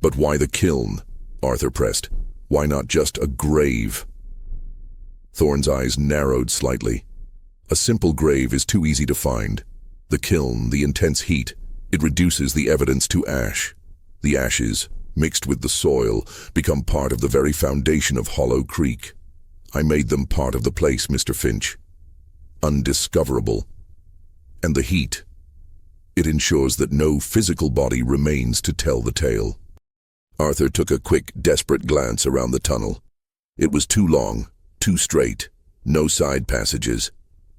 "But why the kiln?" Arthur pressed. "Why not just a grave?" Thorne's eyes narrowed slightly. "A simple grave is too easy to find. The kiln, the intense heat, it reduces the evidence to ash. The ashes, mixed with the soil, become part of the very foundation of Hollow Creek. I made them part of the place, Mr. Finch. Undiscoverable. And the heat. It ensures that no physical body remains to tell the tale." Arthur took a quick, desperate glance around the tunnel. It was too long, too straight, no side passages.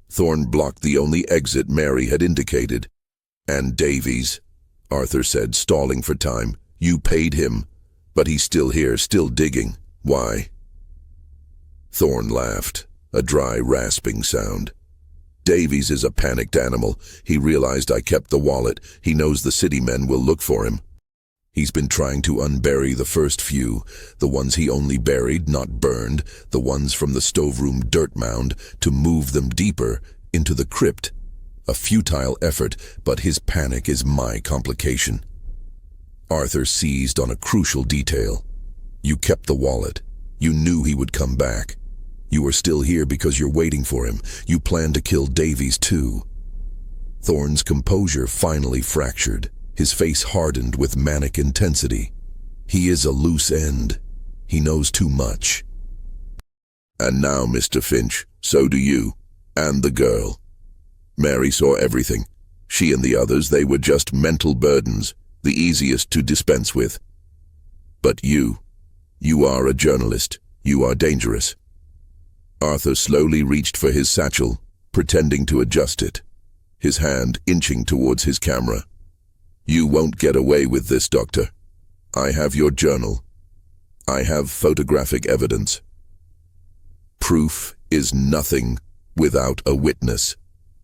Thorne blocked the only exit Mary had indicated. "And Davies," Arthur said, stalling for time. You paid him, but he's still here, still digging. Why?" Thorne laughed, a dry, rasping sound. "Davies is a panicked animal. He realized I kept the wallet. He knows the city men will look for him. He's been trying to unbury the first few, the ones he only buried, not burned, the ones from the stoveroom dirt mound, to move them deeper into the crypt. A futile effort, but his panic is my complication." Arthur seized on a crucial detail. "You kept the wallet. You knew he would come back. You are still here because you're waiting for him. You plan to kill Davies too." Thorne's composure finally fractured. His face hardened with manic intensity. He is a loose end. He knows too much. "And now, Mr. Finch, so do you. And the girl. Mary saw everything. She and the others, they were just mental burdens, the easiest to dispense with. But you are a journalist. You are dangerous." Arthur slowly reached for his satchel, pretending to adjust it, his hand inching towards his camera. "You won't get away with this, Doctor. I have your journal. I have photographic evidence. Proof is nothing without a witness,"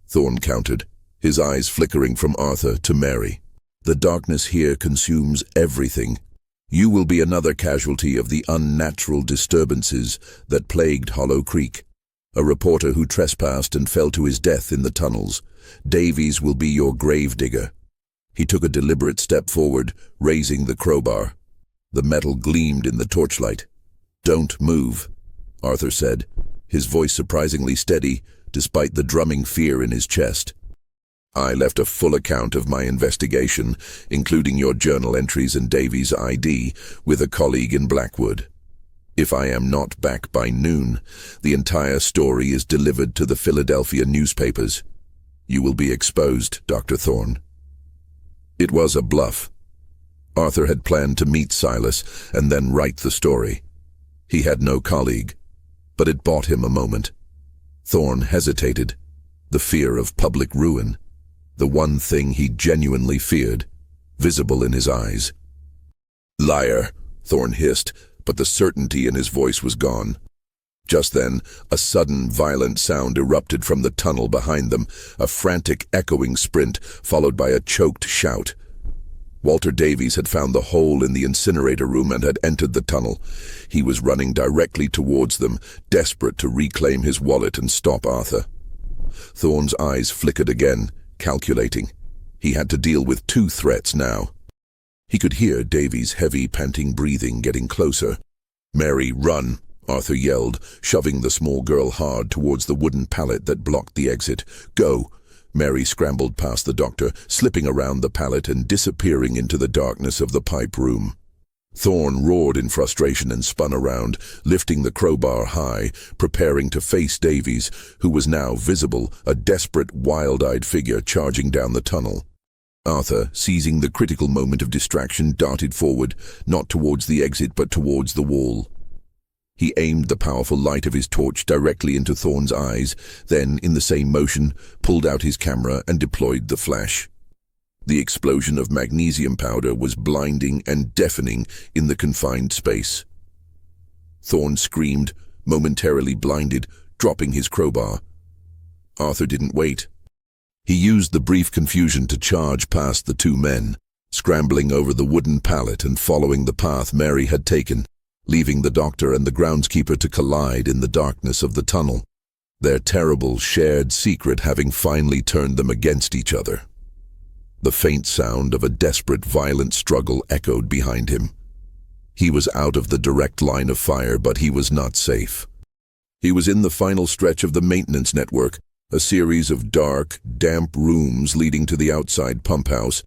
Thorne countered, his eyes flickering from Arthur to Mary. "The darkness here consumes everything. You will be another casualty of the unnatural disturbances that plagued Hollow Creek. A reporter who trespassed and fell to his death in the tunnels. Davies will be your gravedigger." He took a deliberate step forward, raising the crowbar. The metal gleamed in the torchlight. "Don't move," Arthur said, his voice surprisingly steady despite the drumming fear in his chest. "I left a full account of my investigation, including your journal entries and Davies' ID, with a colleague in Blackwood. If I am not back by noon, the entire story is delivered to the Philadelphia newspapers. You will be exposed, Dr. Thorne." It was a bluff. Arthur had planned to meet Silas and then write the story. He had no colleague, but it bought him a moment. Thorne hesitated, the fear of public ruin, the one thing he genuinely feared, visible in his eyes. "Liar," Thorne hissed, but the certainty in his voice was gone. Just then, a sudden, violent sound erupted from the tunnel behind them, a frantic, echoing sprint, followed by a choked shout. Walter Davies had found the hole in the incinerator room and had entered the tunnel. He was running directly towards them, desperate to reclaim his wallet and stop Arthur. Thorne's eyes flickered again, calculating. He had to deal with two threats now. He could hear Davies' heavy, panting breathing getting closer. "Mary, run!" Arthur yelled, shoving the small girl hard towards the wooden pallet that blocked the exit. "Go!" Mary scrambled past the doctor, slipping around the pallet and disappearing into the darkness of the pipe room. Thorne roared in frustration and spun around, lifting the crowbar high, preparing to face Davies, who was now visible, a desperate, wild-eyed figure charging down the tunnel. Arthur, seizing the critical moment of distraction, darted forward, not towards the exit but towards the wall. He aimed the powerful light of his torch directly into Thorne's eyes, then, in the same motion, pulled out his camera and deployed the flash. The explosion of magnesium powder was blinding and deafening in the confined space. Thorne screamed, momentarily blinded, dropping his crowbar. Arthur didn't wait. He used the brief confusion to charge past the two men, scrambling over the wooden pallet and following the path Mary had taken, leaving the doctor and the groundskeeper to collide in the darkness of the tunnel, their terrible shared secret having finally turned them against each other. The faint sound of a desperate, violent struggle echoed behind him. He was out of the direct line of fire, but he was not safe. He was in the final stretch of the maintenance network, a series of dark, damp rooms leading to the outside pump house,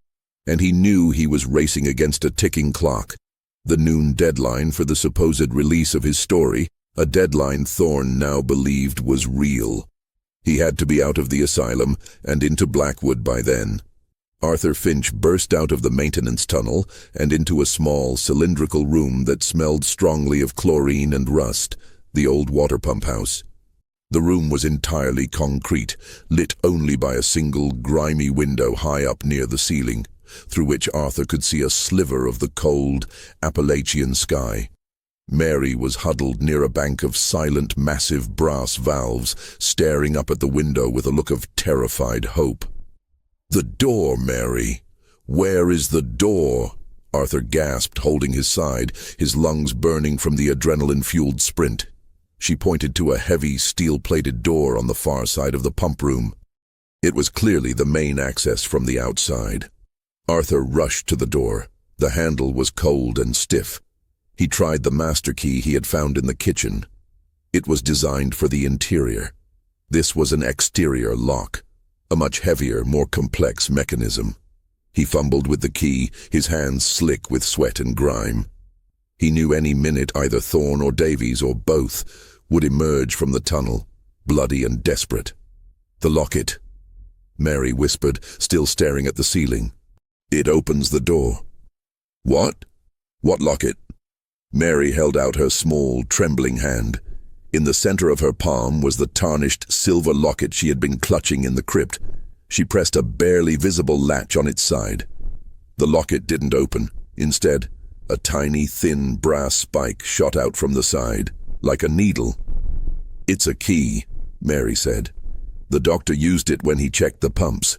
and he knew he was racing against a ticking clock. The noon deadline for the supposed release of his story, a deadline Thorne now believed was real. He had to be out of the asylum and into Blackwood by then. Arthur Finch burst out of the maintenance tunnel and into a small, cylindrical room that smelled strongly of chlorine and rust, the old water pump house. The room was entirely concrete, lit only by a single, grimy window high up near the ceiling. through which Arthur could see a sliver of the cold Appalachian sky. Mary was huddled near a bank of silent, massive brass valves, staring up at the window with a look of terrified hope. "The door, Mary! Where is the door?" Arthur gasped, holding his side, his lungs burning from the adrenaline-fueled sprint. She pointed to a heavy, steel-plated door on the far side of the pump room. It was clearly the main access from the outside. Arthur rushed to the door. The handle was cold and stiff. He tried the master key he had found in the kitchen. It was designed for the interior. This was an exterior lock, a much heavier, more complex mechanism. He fumbled with the key, his hands slick with sweat and grime. He knew any minute either Thorne or Davies, or both, would emerge from the tunnel, bloody and desperate. "The locket," Mary whispered, still staring at the ceiling. "It opens the door." "What? What locket?" Mary held out her small, trembling hand. In the center of her palm was the tarnished silver locket she had been clutching in the crypt. She pressed a barely visible latch on its side. The locket didn't open. Instead, a tiny, thin brass spike shot out from the side, like a needle. "It's a key," Mary said. "The doctor used it when he checked the pumps."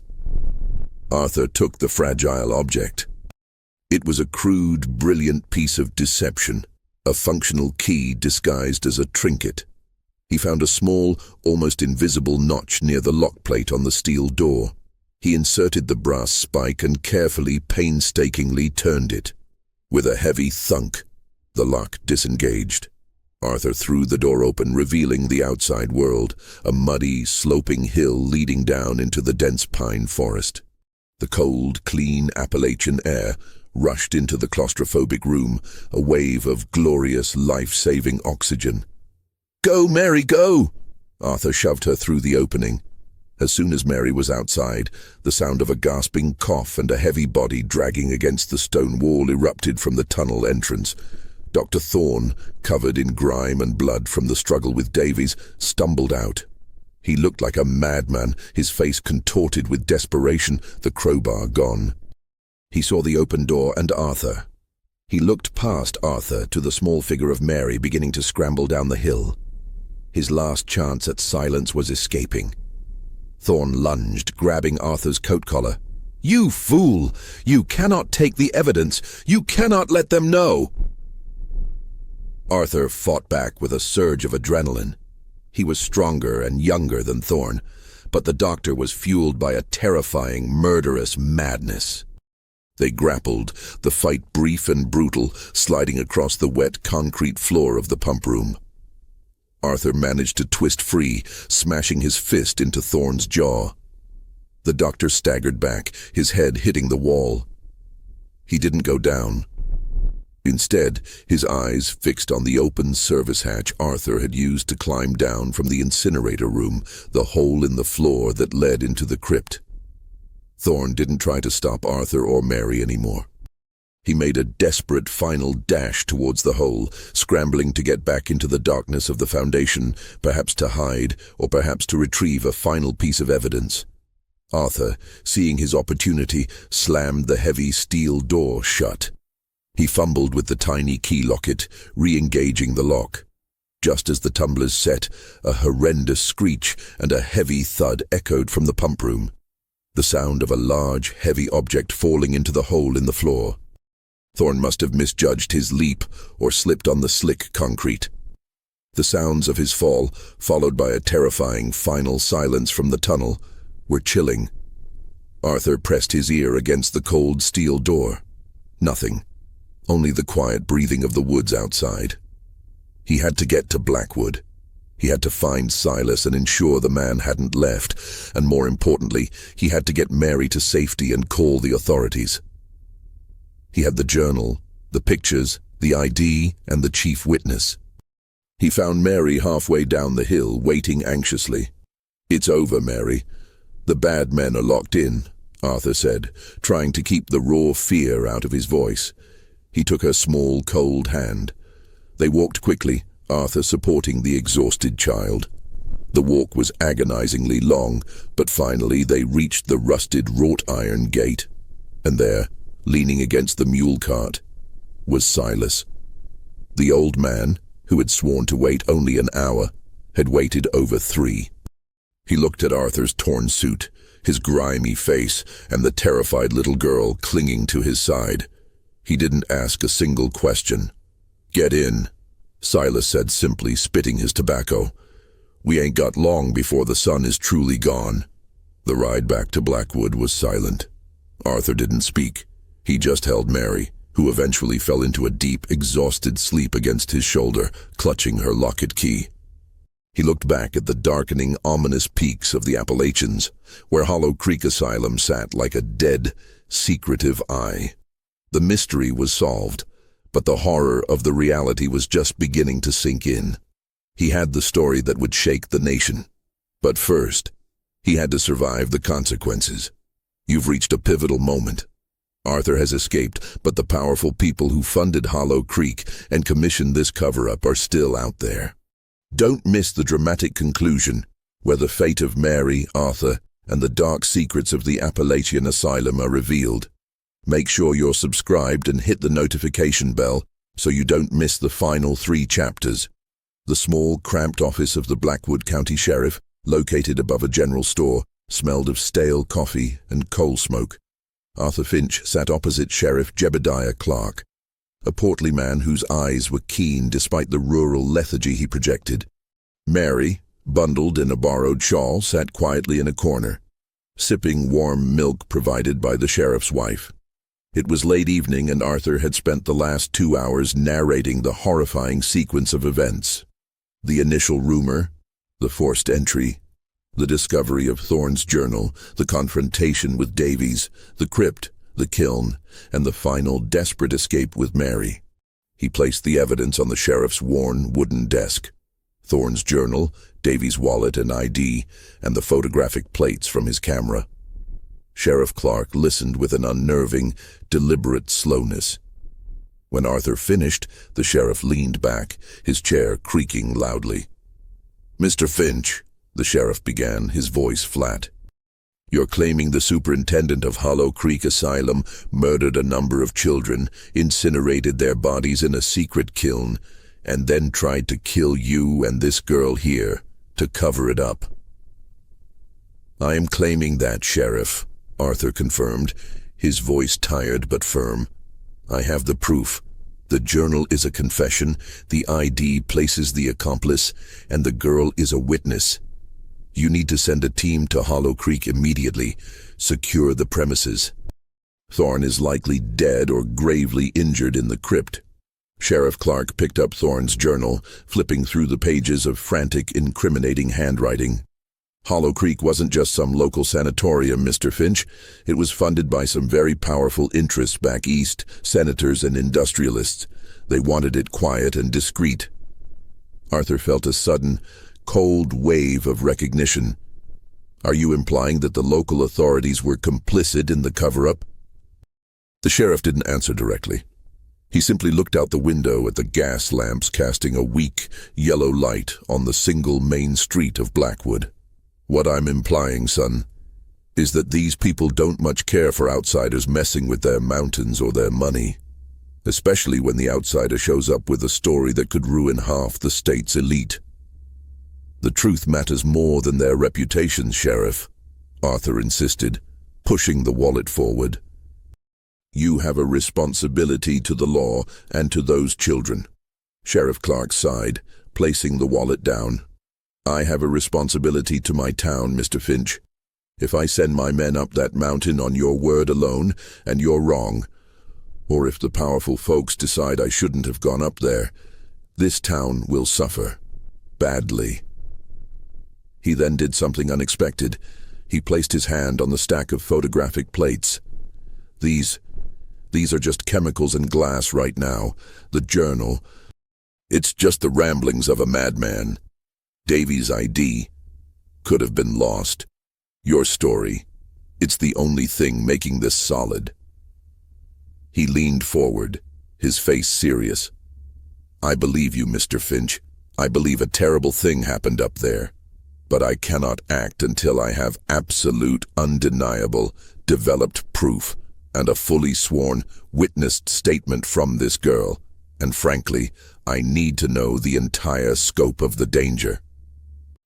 Arthur took the fragile object. It was a crude, brilliant piece of deception, a functional key disguised as a trinket. He found a small, almost invisible notch near the lock plate on the steel door. He inserted the brass spike and carefully, painstakingly turned it. With a heavy thunk, the lock disengaged. Arthur threw the door open, revealing the outside world, a muddy, sloping hill leading down into the dense pine forest. The cold, clean Appalachian air rushed into the claustrophobic room, a wave of glorious, life-saving oxygen. "Go, Mary, go!" Arthur shoved her through the opening. As soon as Mary was outside, the sound of a gasping cough and a heavy body dragging against the stone wall erupted from the tunnel entrance. Dr. Thorne, covered in grime and blood from the struggle with Davies, stumbled out. He looked like a madman, his face contorted with desperation, the crowbar gone. He saw the open door and Arthur. He looked past Arthur to the small figure of Mary beginning to scramble down the hill. His last chance at silence was escaping. Thorne lunged, grabbing Arthur's coat collar. "You fool! You cannot take the evidence! You cannot let them know!" Arthur fought back with a surge of adrenaline. He was stronger and younger than Thorne, but the doctor was fueled by a terrifying, murderous madness. They grappled, the fight brief and brutal, sliding across the wet concrete floor of the pump room. Arthur managed to twist free, smashing his fist into Thorne's jaw. The doctor staggered back, his head hitting the wall. He didn't go down. Instead, his eyes fixed on the open service hatch Arthur had used to climb down from the incinerator room, the hole in the floor that led into the crypt. Thorne didn't try to stop Arthur or Mary anymore. He made a desperate final dash towards the hole, scrambling to get back into the darkness of the foundation, perhaps to hide, or perhaps to retrieve a final piece of evidence. Arthur, seeing his opportunity, slammed the heavy steel door shut. He fumbled with the tiny key locket, re-engaging the lock. Just as the tumblers set, a horrendous screech and a heavy thud echoed from the pump room. The sound of a large, heavy object falling into the hole in the floor. Thorne must have misjudged his leap or slipped on the slick concrete. The sounds of his fall, followed by a terrifying final silence from the tunnel, were chilling. Arthur pressed his ear against the cold steel door. Nothing. Only the quiet breathing of the woods outside. He had to get to Blackwood. He had to find Silas and ensure the man hadn't left, and more importantly, he had to get Mary to safety and call the authorities. He had the journal, the pictures, the ID, and the chief witness. He found Mary halfway down the hill, waiting anxiously. "It's over, Mary. The bad men are locked in," Arthur said, trying to keep the raw fear out of his voice. He took her small, cold hand. They walked quickly, Arthur supporting the exhausted child. The walk was agonizingly long, but finally they reached the rusted wrought-iron gate. And there, leaning against the mule cart, was Silas. The old man, who had sworn to wait only an hour, had waited over 3. He looked at Arthur's torn suit, his grimy face, and the terrified little girl clinging to his side. He didn't ask a single question. "Get in," Silas said simply, spitting his tobacco. "We ain't got long before the sun is truly gone." The ride back to Blackwood was silent. Arthur didn't speak. He just held Mary, who eventually fell into a deep, exhausted sleep against his shoulder, clutching her locket key. He looked back at the darkening, ominous peaks of the Appalachians, where Hollow Creek Asylum sat like a dead, secretive eye. The mystery was solved, but the horror of the reality was just beginning to sink in. He had the story that would shake the nation. But first, he had to survive the consequences. You've reached a pivotal moment. Arthur has escaped, but the powerful people who funded Hollow Creek and commissioned this cover-up are still out there. Don't miss the dramatic conclusion, where the fate of Mary, Arthur, and the dark secrets of the Appalachian Asylum are revealed. Make sure you're subscribed and hit the notification bell so you don't miss the final 3 chapters. The small, cramped office of the Blackwood County Sheriff, located above a general store, smelled of stale coffee and coal smoke. Arthur Finch sat opposite Sheriff Jebediah Clark, a portly man whose eyes were keen despite the rural lethargy he projected. Mary, bundled in a borrowed shawl, sat quietly in a corner, sipping warm milk provided by the sheriff's wife. It was late evening, and Arthur had spent the last 2 hours narrating the horrifying sequence of events. The initial rumor, the forced entry, the discovery of Thorne's journal, the confrontation with Davies, the crypt, the kiln, and the final desperate escape with Mary. He placed the evidence on the sheriff's worn wooden desk. Thorne's journal, Davies' wallet and ID, and the photographic plates from his camera. Sheriff Clark listened with an unnerving, deliberate slowness. When Arthur finished, the sheriff leaned back, his chair creaking loudly. "Mr. Finch," the sheriff began, his voice flat. "You're claiming the superintendent of Hollow Creek Asylum murdered a number of children, incinerated their bodies in a secret kiln, and then tried to kill you and this girl here to cover it up." "I am claiming that, Sheriff," Arthur confirmed, his voice tired but firm. "I have the proof. The journal is a confession, the ID places the accomplice, and the girl is a witness. You need to send a team to Hollow Creek immediately. Secure the premises. Thorne is likely dead or gravely injured in the crypt." Sheriff Clark picked up Thorne's journal, flipping through the pages of frantic, incriminating handwriting. "Hollow Creek wasn't just some local sanatorium, Mr. Finch. It was funded by some very powerful interests back east, senators and industrialists. They wanted it quiet and discreet." Arthur felt a sudden, cold wave of recognition. "Are you implying that the local authorities were complicit in the cover-up?" The sheriff didn't answer directly. He simply looked out the window at the gas lamps casting a weak, yellow light on the single main street of Blackwood. "What I'm implying, son, is that these people don't much care for outsiders messing with their mountains or their money, especially when the outsider shows up with a story that could ruin half the state's elite. The truth matters more than their reputations, Sheriff," Arthur insisted, pushing the wallet forward. "You have a responsibility to the law and to those children." Sheriff Clark sighed, placing the wallet down. "I have a responsibility to my town, Mr. Finch. If I send my men up that mountain on your word alone, and you're wrong, or if the powerful folks decide I shouldn't have gone up there, this town will suffer. Badly." He then did something unexpected. He placed his hand on the stack of photographic plates. These are just chemicals and glass right now. The journal, it's just the ramblings of a madman. Davies' ID could have been lost. Your story, it's the only thing making this solid." He leaned forward, his face serious. "I believe you, Mr. Finch. I believe a terrible thing happened up there. But I cannot act until I have absolute, undeniable, developed proof. and a fully sworn, witnessed statement from this girl, and frankly, I need to know the entire scope of the danger.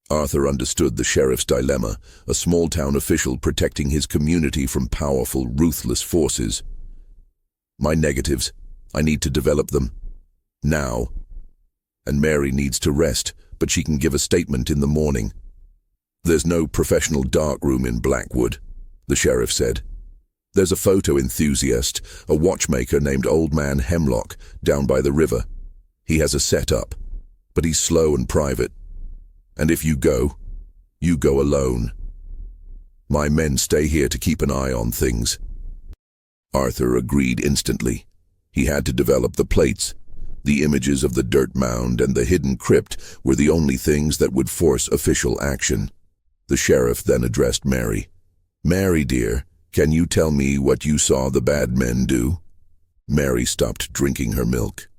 Arthur understood the sheriff's dilemma, a small-town official protecting his community from powerful, ruthless forces. My negatives, I need to develop them. Now. And Mary needs to rest, but she can give a statement in the morning. There's no professional darkroom in Blackwood, the sheriff said. There's a photo enthusiast, a watchmaker named Old Man Hemlock, down by the river. He has a setup, but he's slow and private. And if you go alone. My men stay here to keep an eye on things. Arthur agreed instantly. He had to develop the plates. The images of the dirt mound and the hidden crypt were the only things that would force official action. The sheriff then addressed Mary. Mary, dear, can you tell me what you saw the bad men do? Mary stopped drinking her milk.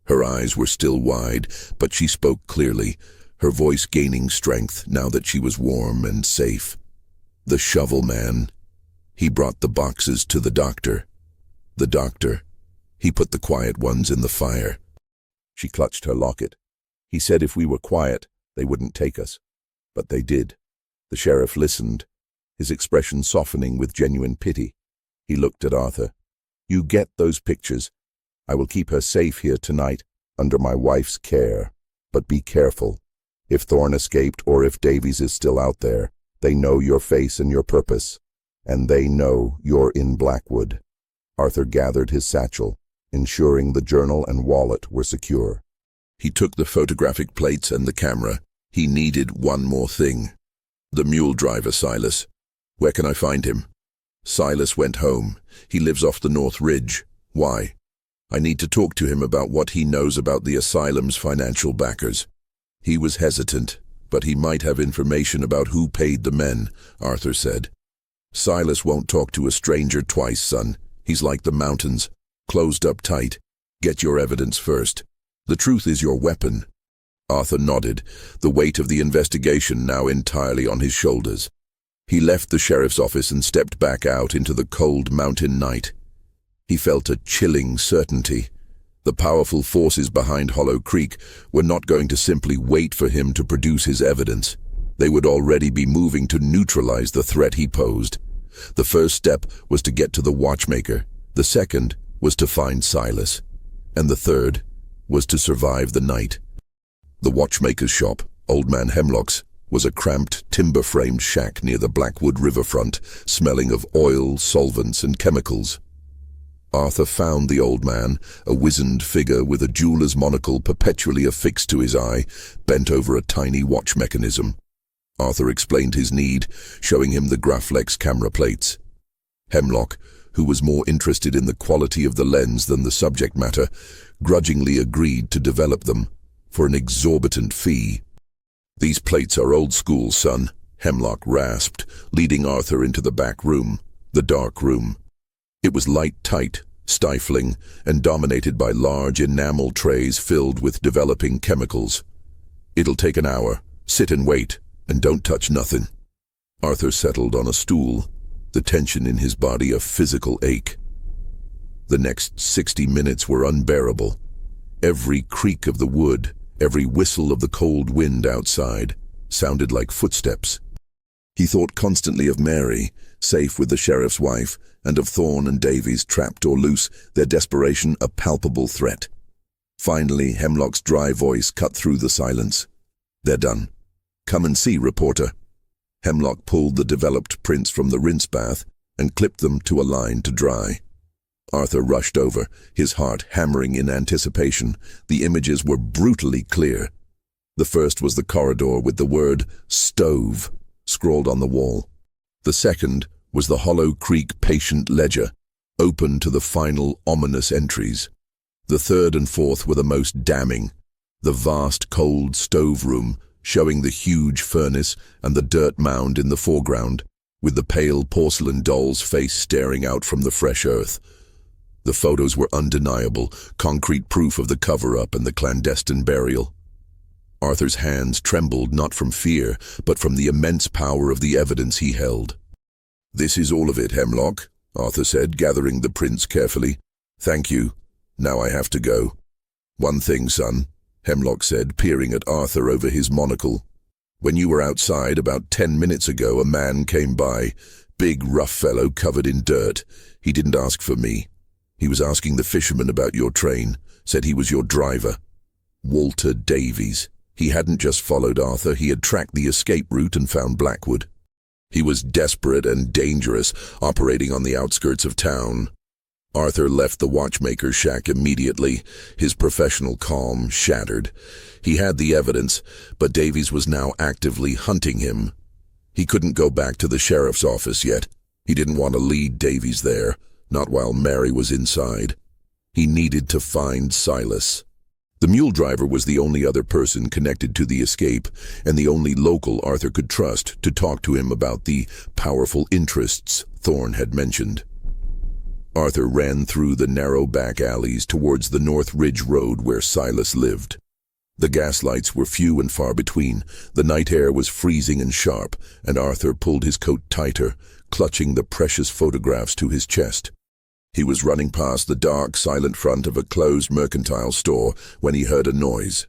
Her eyes were still wide, but she spoke clearly, her voice gaining strength now that she was warm and safe. The shovel man. He brought the boxes to the doctor. The doctor. He put the quiet ones in the fire. She clutched her locket. He said if we were quiet, they wouldn't take us. But they did. The sheriff listened, his expression softening with genuine pity. He looked at Arthur. You get those pictures. I will keep her safe here tonight, under my wife's care. But be careful. If Thorne escaped or if Davies is still out there, they know your face and your purpose. And they know you're in Blackwood. Arthur gathered his satchel, ensuring the journal and wallet were secure. He took the photographic plates and the camera. He needed one more thing. The mule driver, Silas. Where can I find him? Silas went home. He lives off the North Ridge. Why? I need to talk to him about what he knows about the asylum's financial backers. He was hesitant, but he might have information about who paid the men, Arthur said. Silas won't talk to a stranger twice, son. He's like the mountains, closed up tight. Get your evidence first. The truth is your weapon. Arthur nodded, the weight of the investigation now entirely on his shoulders. He left the sheriff's office and stepped back out into the cold mountain night. He felt a chilling certainty. The powerful forces behind Hollow Creek were not going to simply wait for him to produce his evidence. They would already be moving to neutralize the threat he posed. The first step was to get to the watchmaker. The second was to find Silas. And the third was to survive the night. The watchmaker's shop, Old Man Hemlock's, was a cramped, timber-framed shack near the Blackwood riverfront, smelling of oil, solvents, and chemicals. Arthur found the old man, a wizened figure with a jeweler's monocle perpetually affixed to his eye, bent over a tiny watch mechanism. Arthur explained his need, showing him the Graflex camera plates. Hemlock, who was more interested in the quality of the lens than the subject matter, grudgingly agreed to develop them, for an exorbitant fee. These plates are old school, son, Hemlock rasped, leading Arthur into the back room, the dark room. It was light-tight, stifling, and dominated by large enamel trays filled with developing chemicals. It'll take an hour. Sit and wait, and don't touch nothing. Arthur settled on a stool, the tension in his body a physical ache. The next 60 minutes were unbearable. Every creak of the wood, every whistle of the cold wind outside, sounded like footsteps. He thought constantly of Mary, safe with the sheriff's wife, and of Thorne and Davies trapped or loose, their desperation a palpable threat. Finally, Hemlock's dry voice cut through the silence. They're done. Come and see, reporter. Hemlock pulled the developed prints from the rinse bath and clipped them to a line to dry. Arthur rushed over, his heart hammering in anticipation. The images were brutally clear. The first was the corridor with the word stove scrawled on the wall. The second was the Hollow Creek patient ledger, open to the final ominous entries. The third and fourth were the most damning. The vast cold stove room, showing the huge furnace and the dirt mound in the foreground, with the pale porcelain doll's face staring out from the fresh earth. The photos were undeniable, concrete proof of the cover-up and the clandestine burial. Arthur's hands trembled not from fear, but from the immense power of the evidence he held. This is all of it, Hemlock, Arthur said, gathering the prints carefully. "Thank you. Now I have to go." "One thing, son," Hemlock said, peering at Arthur over his monocle. "When you were outside about 10 minutes ago, a man came by. Big, rough fellow covered in dirt. He didn't ask for me. He was asking the fisherman about your train. Said he was your driver. Walter Davies. He hadn't just followed Arthur, he had tracked the escape route and found Blackwood. He was desperate and dangerous, operating on the outskirts of town." Arthur left the watchmaker's shack immediately, his professional calm shattered. He had the evidence, but Davies was now actively hunting him. He couldn't go back to the sheriff's office yet. He didn't want to lead Davies there, not while Mary was inside. He needed to find Silas. The mule driver was the only other person connected to the escape, and the only local Arthur could trust to talk to him about the powerful interests Thorne had mentioned. Arthur ran through the narrow back alleys towards the North Ridge Road where Silas lived. The gaslights were few and far between, the night air was freezing and sharp, and Arthur pulled his coat tighter, clutching the precious photographs to his chest. He was running past the dark, silent front of a closed mercantile store when he heard a noise.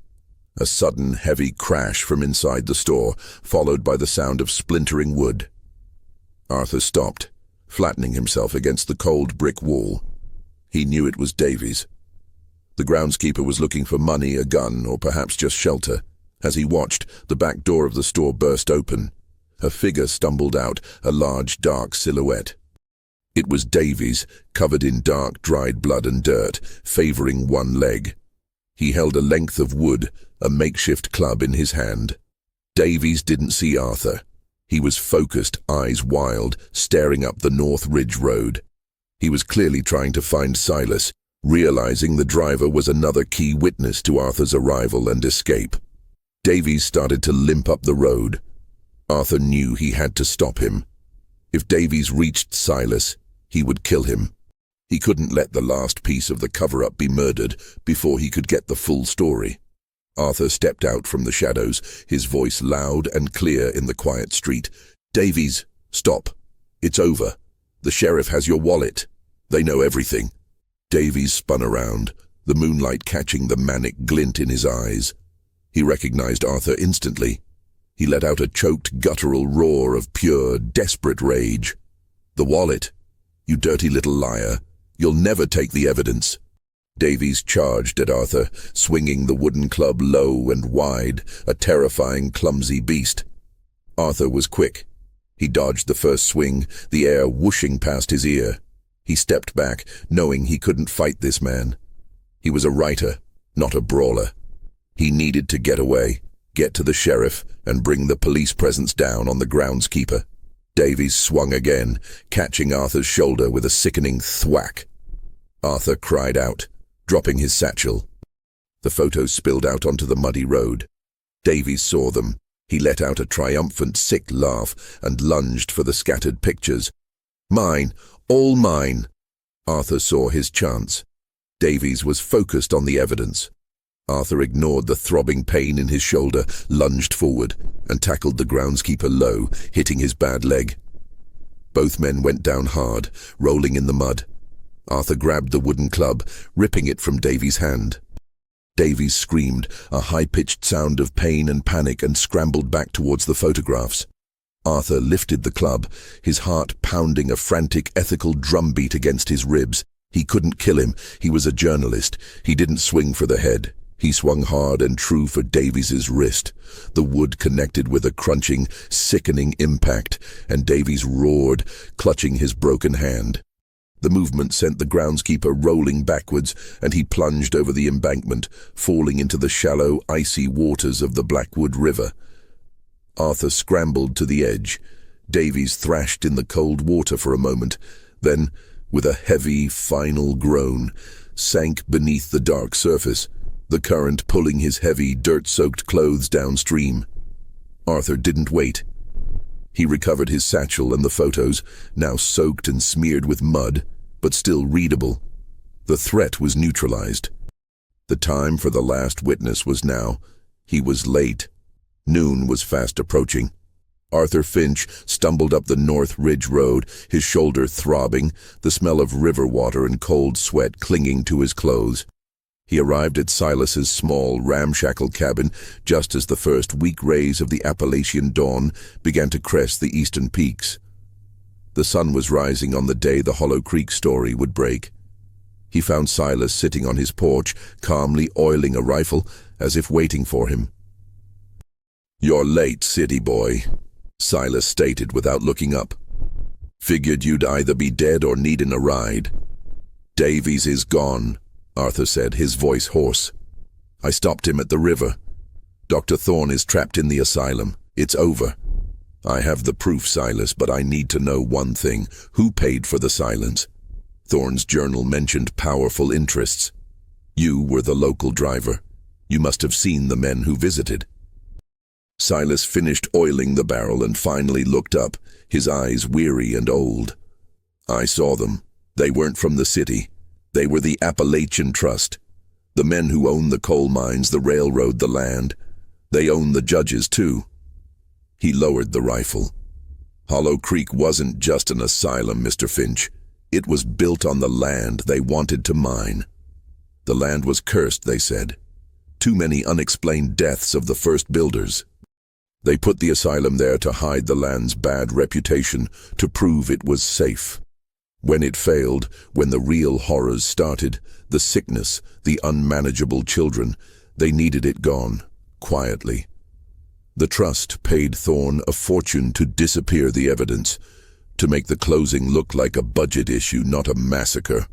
A sudden, heavy crash from inside the store, followed by the sound of splintering wood. Arthur stopped, flattening himself against the cold brick wall. He knew it was Davies. The groundskeeper was looking for money, a gun, or perhaps just shelter. As he watched, the back door of the store burst open. A figure stumbled out, a large, dark silhouette. It was Davies, covered in dark, dried blood and dirt, favoring one leg. He held a length of wood, a makeshift club in his hand. Davies didn't see Arthur. He was focused, eyes wild, staring up the North Ridge Road. He was clearly trying to find Silas, realizing the driver was another key witness to Arthur's arrival and escape. Davies started to limp up the road. Arthur knew he had to stop him. If Davies reached Silas, he would kill him. He couldn't let the last piece of the cover-up be murdered before he could get the full story. Arthur stepped out from the shadows, his voice loud and clear in the quiet street. "Davies, stop. It's over. The sheriff has your wallet. They know everything." Davies spun around, the moonlight catching the manic glint in his eyes. He recognized Arthur instantly. He let out a choked, guttural roar of pure, desperate rage. "The wallet? You dirty little liar. You'll never take the evidence." Davies charged at Arthur, swinging the wooden club low and wide, a terrifying, clumsy beast. Arthur was quick. He dodged the first swing, the air whooshing past his ear. He stepped back, knowing he couldn't fight this man. He was a writer, not a brawler. He needed to get away, get to the sheriff, and bring the police presence down on the groundskeeper. Davies swung again, catching Arthur's shoulder with a sickening thwack. Arthur cried out, dropping his satchel. The photos spilled out onto the muddy road. Davies saw them. He let out a triumphant, sick laugh and lunged for the scattered pictures. "Mine, all mine." Arthur saw his chance. Davies was focused on the evidence. Arthur ignored the throbbing pain in his shoulder, lunged forward, and tackled the groundskeeper low, hitting his bad leg. Both men went down hard, rolling in the mud. Arthur grabbed the wooden club, ripping it from Davies' hand. Davies screamed, a high-pitched sound of pain and panic, and scrambled back towards the photographs. Arthur lifted the club, his heart pounding a frantic, ethical drumbeat against his ribs. He couldn't kill him. He was a journalist. He didn't swing for the head. He swung hard and true for Davies's wrist. The wood connected with a crunching, sickening impact, and Davies roared, clutching his broken hand. The movement sent the groundskeeper rolling backwards, and he plunged over the embankment, falling into the shallow, icy waters of the Blackwood River. Arthur scrambled to the edge. Davies thrashed in the cold water for a moment, then, with a heavy, final groan, sank beneath the dark surface, the current pulling his heavy, dirt-soaked clothes downstream. Arthur didn't wait. He recovered his satchel and the photos, now soaked and smeared with mud, but still readable. The threat was neutralized. The time for the last witness was now. He was late. Noon was fast approaching. Arthur Finch stumbled up the North Ridge Road, his shoulder throbbing, the smell of river water and cold sweat clinging to his clothes. He arrived at Silas's small, ramshackle cabin just as the first weak rays of the Appalachian dawn began to crest the eastern peaks. The sun was rising on the day the Hollow Creek story would break. He found Silas sitting on his porch, calmly oiling a rifle, as if waiting for him. "You're late, city boy," Silas stated without looking up. "Figured you'd either be dead or needing a ride." "Davies is gone," Arthur said, his voice hoarse. "I stopped him at the river. Dr. Thorne is trapped in the asylum. It's over." "I have the proof, Silas, but I need to know one thing. Who paid for the silence?" Thorne's journal mentioned powerful interests. "You were the local driver. You must have seen the men who visited." Silas finished oiling the barrel and finally looked up, his eyes weary and old. "I saw them. They weren't from the city. They were the Appalachian Trust. The men who own the coal mines, the railroad, the land. They own the judges, too." He lowered the rifle. "Hollow Creek wasn't just an asylum, Mr. Finch. It was built on the land they wanted to mine. The land was cursed, they said. Too many unexplained deaths of the first builders. They put the asylum there to hide the land's bad reputation, to prove it was safe. When it failed, when the real horrors started, the sickness, the unmanageable children, they needed it gone, quietly. The trust paid Thorne a fortune to disappear the evidence, to make the closing look like a budget issue, not a massacre.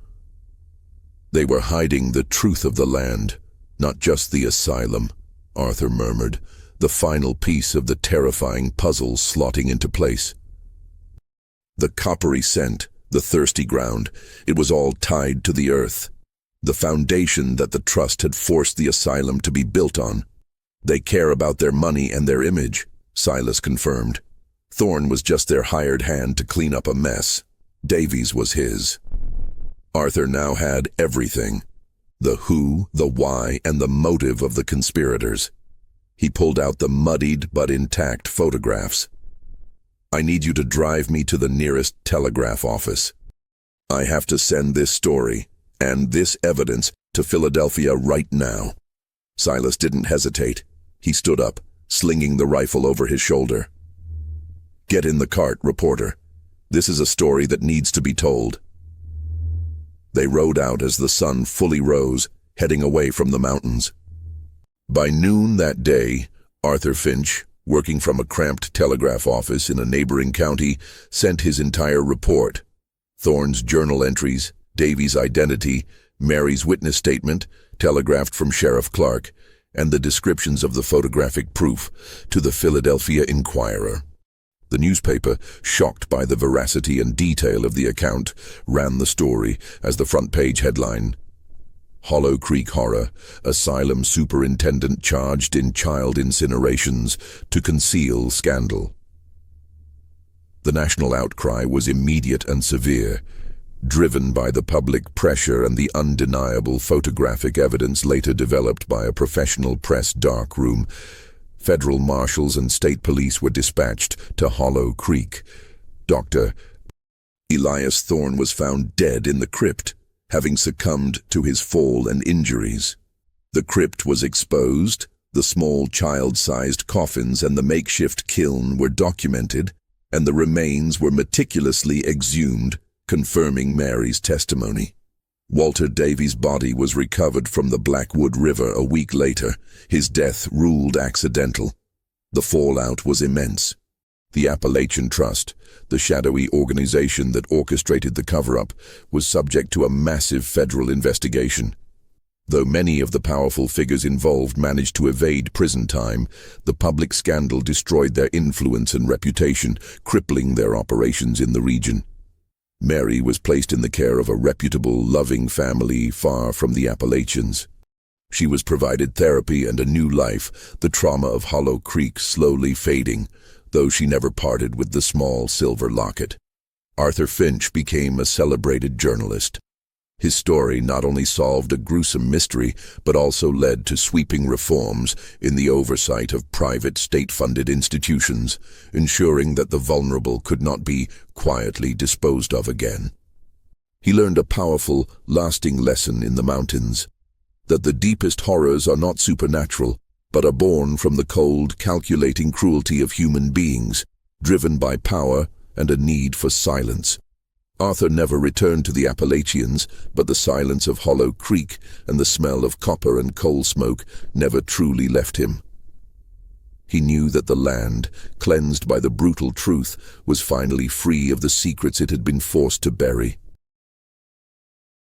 They were hiding the truth of the land, not just the asylum," Arthur murmured, the final piece of the terrifying puzzle slotting into place. The coppery scent, the thirsty ground, it was all tied to the earth, the foundation that the trust had forced the asylum to be built on. "They care about their money and their image," Silas confirmed. Thorne was just their hired hand to clean up a mess. Davies was his. Arthur now had everything: the who, the why, and the motive of the conspirators. He pulled out the muddied but intact photographs. "I need you to drive me to the nearest telegraph office. I have to send this story, and this evidence, to Philadelphia right now." Silas didn't hesitate. He stood up, slinging the rifle over his shoulder. "Get in the cart, reporter. This is a story that needs to be told." They rode out as the sun fully rose, heading away from the mountains. By noon that day, Arthur Finch, working from a cramped telegraph office in a neighboring county, sent his entire report: Thorne's journal entries, Davies' identity, Mary's witness statement, telegraphed from Sheriff Clark, and the descriptions of the photographic proof, to the Philadelphia Inquirer. The newspaper, shocked by the veracity and detail of the account, ran the story as the front page headline: "Hollow Creek Horror, Asylum Superintendent Charged in Child Incinerations to Conceal Scandal." The national outcry was immediate and severe, driven by the public pressure and the undeniable photographic evidence later developed by a professional press darkroom. Federal marshals and state police were dispatched to Hollow Creek. Dr. Elias Thorne was found dead in the crypt, having succumbed to his fall and injuries. The crypt was exposed, the small child-sized coffins and the makeshift kiln were documented, and the remains were meticulously exhumed, confirming Mary's testimony. Walter Davies' body was recovered from the Blackwood River a week later, his death ruled accidental. The fallout was immense. The Appalachian Trust, the shadowy organization that orchestrated the cover-up, was subject to a massive federal investigation. Though many of the powerful figures involved managed to evade prison time, the public scandal destroyed their influence and reputation, crippling their operations in the region. Mary was placed in the care of a reputable, loving family far from the Appalachians. She was provided therapy and a new life, the trauma of Hollow Creek slowly fading, though she never parted with the small silver locket. Arthur Finch became a celebrated journalist. His story not only solved a gruesome mystery, but also led to sweeping reforms in the oversight of private state-funded institutions, ensuring that the vulnerable could not be quietly disposed of again. He learned a powerful, lasting lesson in the mountains, that the deepest horrors are not supernatural, but are born from the cold, calculating cruelty of human beings, driven by power and a need for silence. Arthur never returned to the Appalachians, but the silence of Hollow Creek and the smell of copper and coal smoke never truly left him. He knew that the land, cleansed by the brutal truth, was finally free of the secrets it had been forced to bury.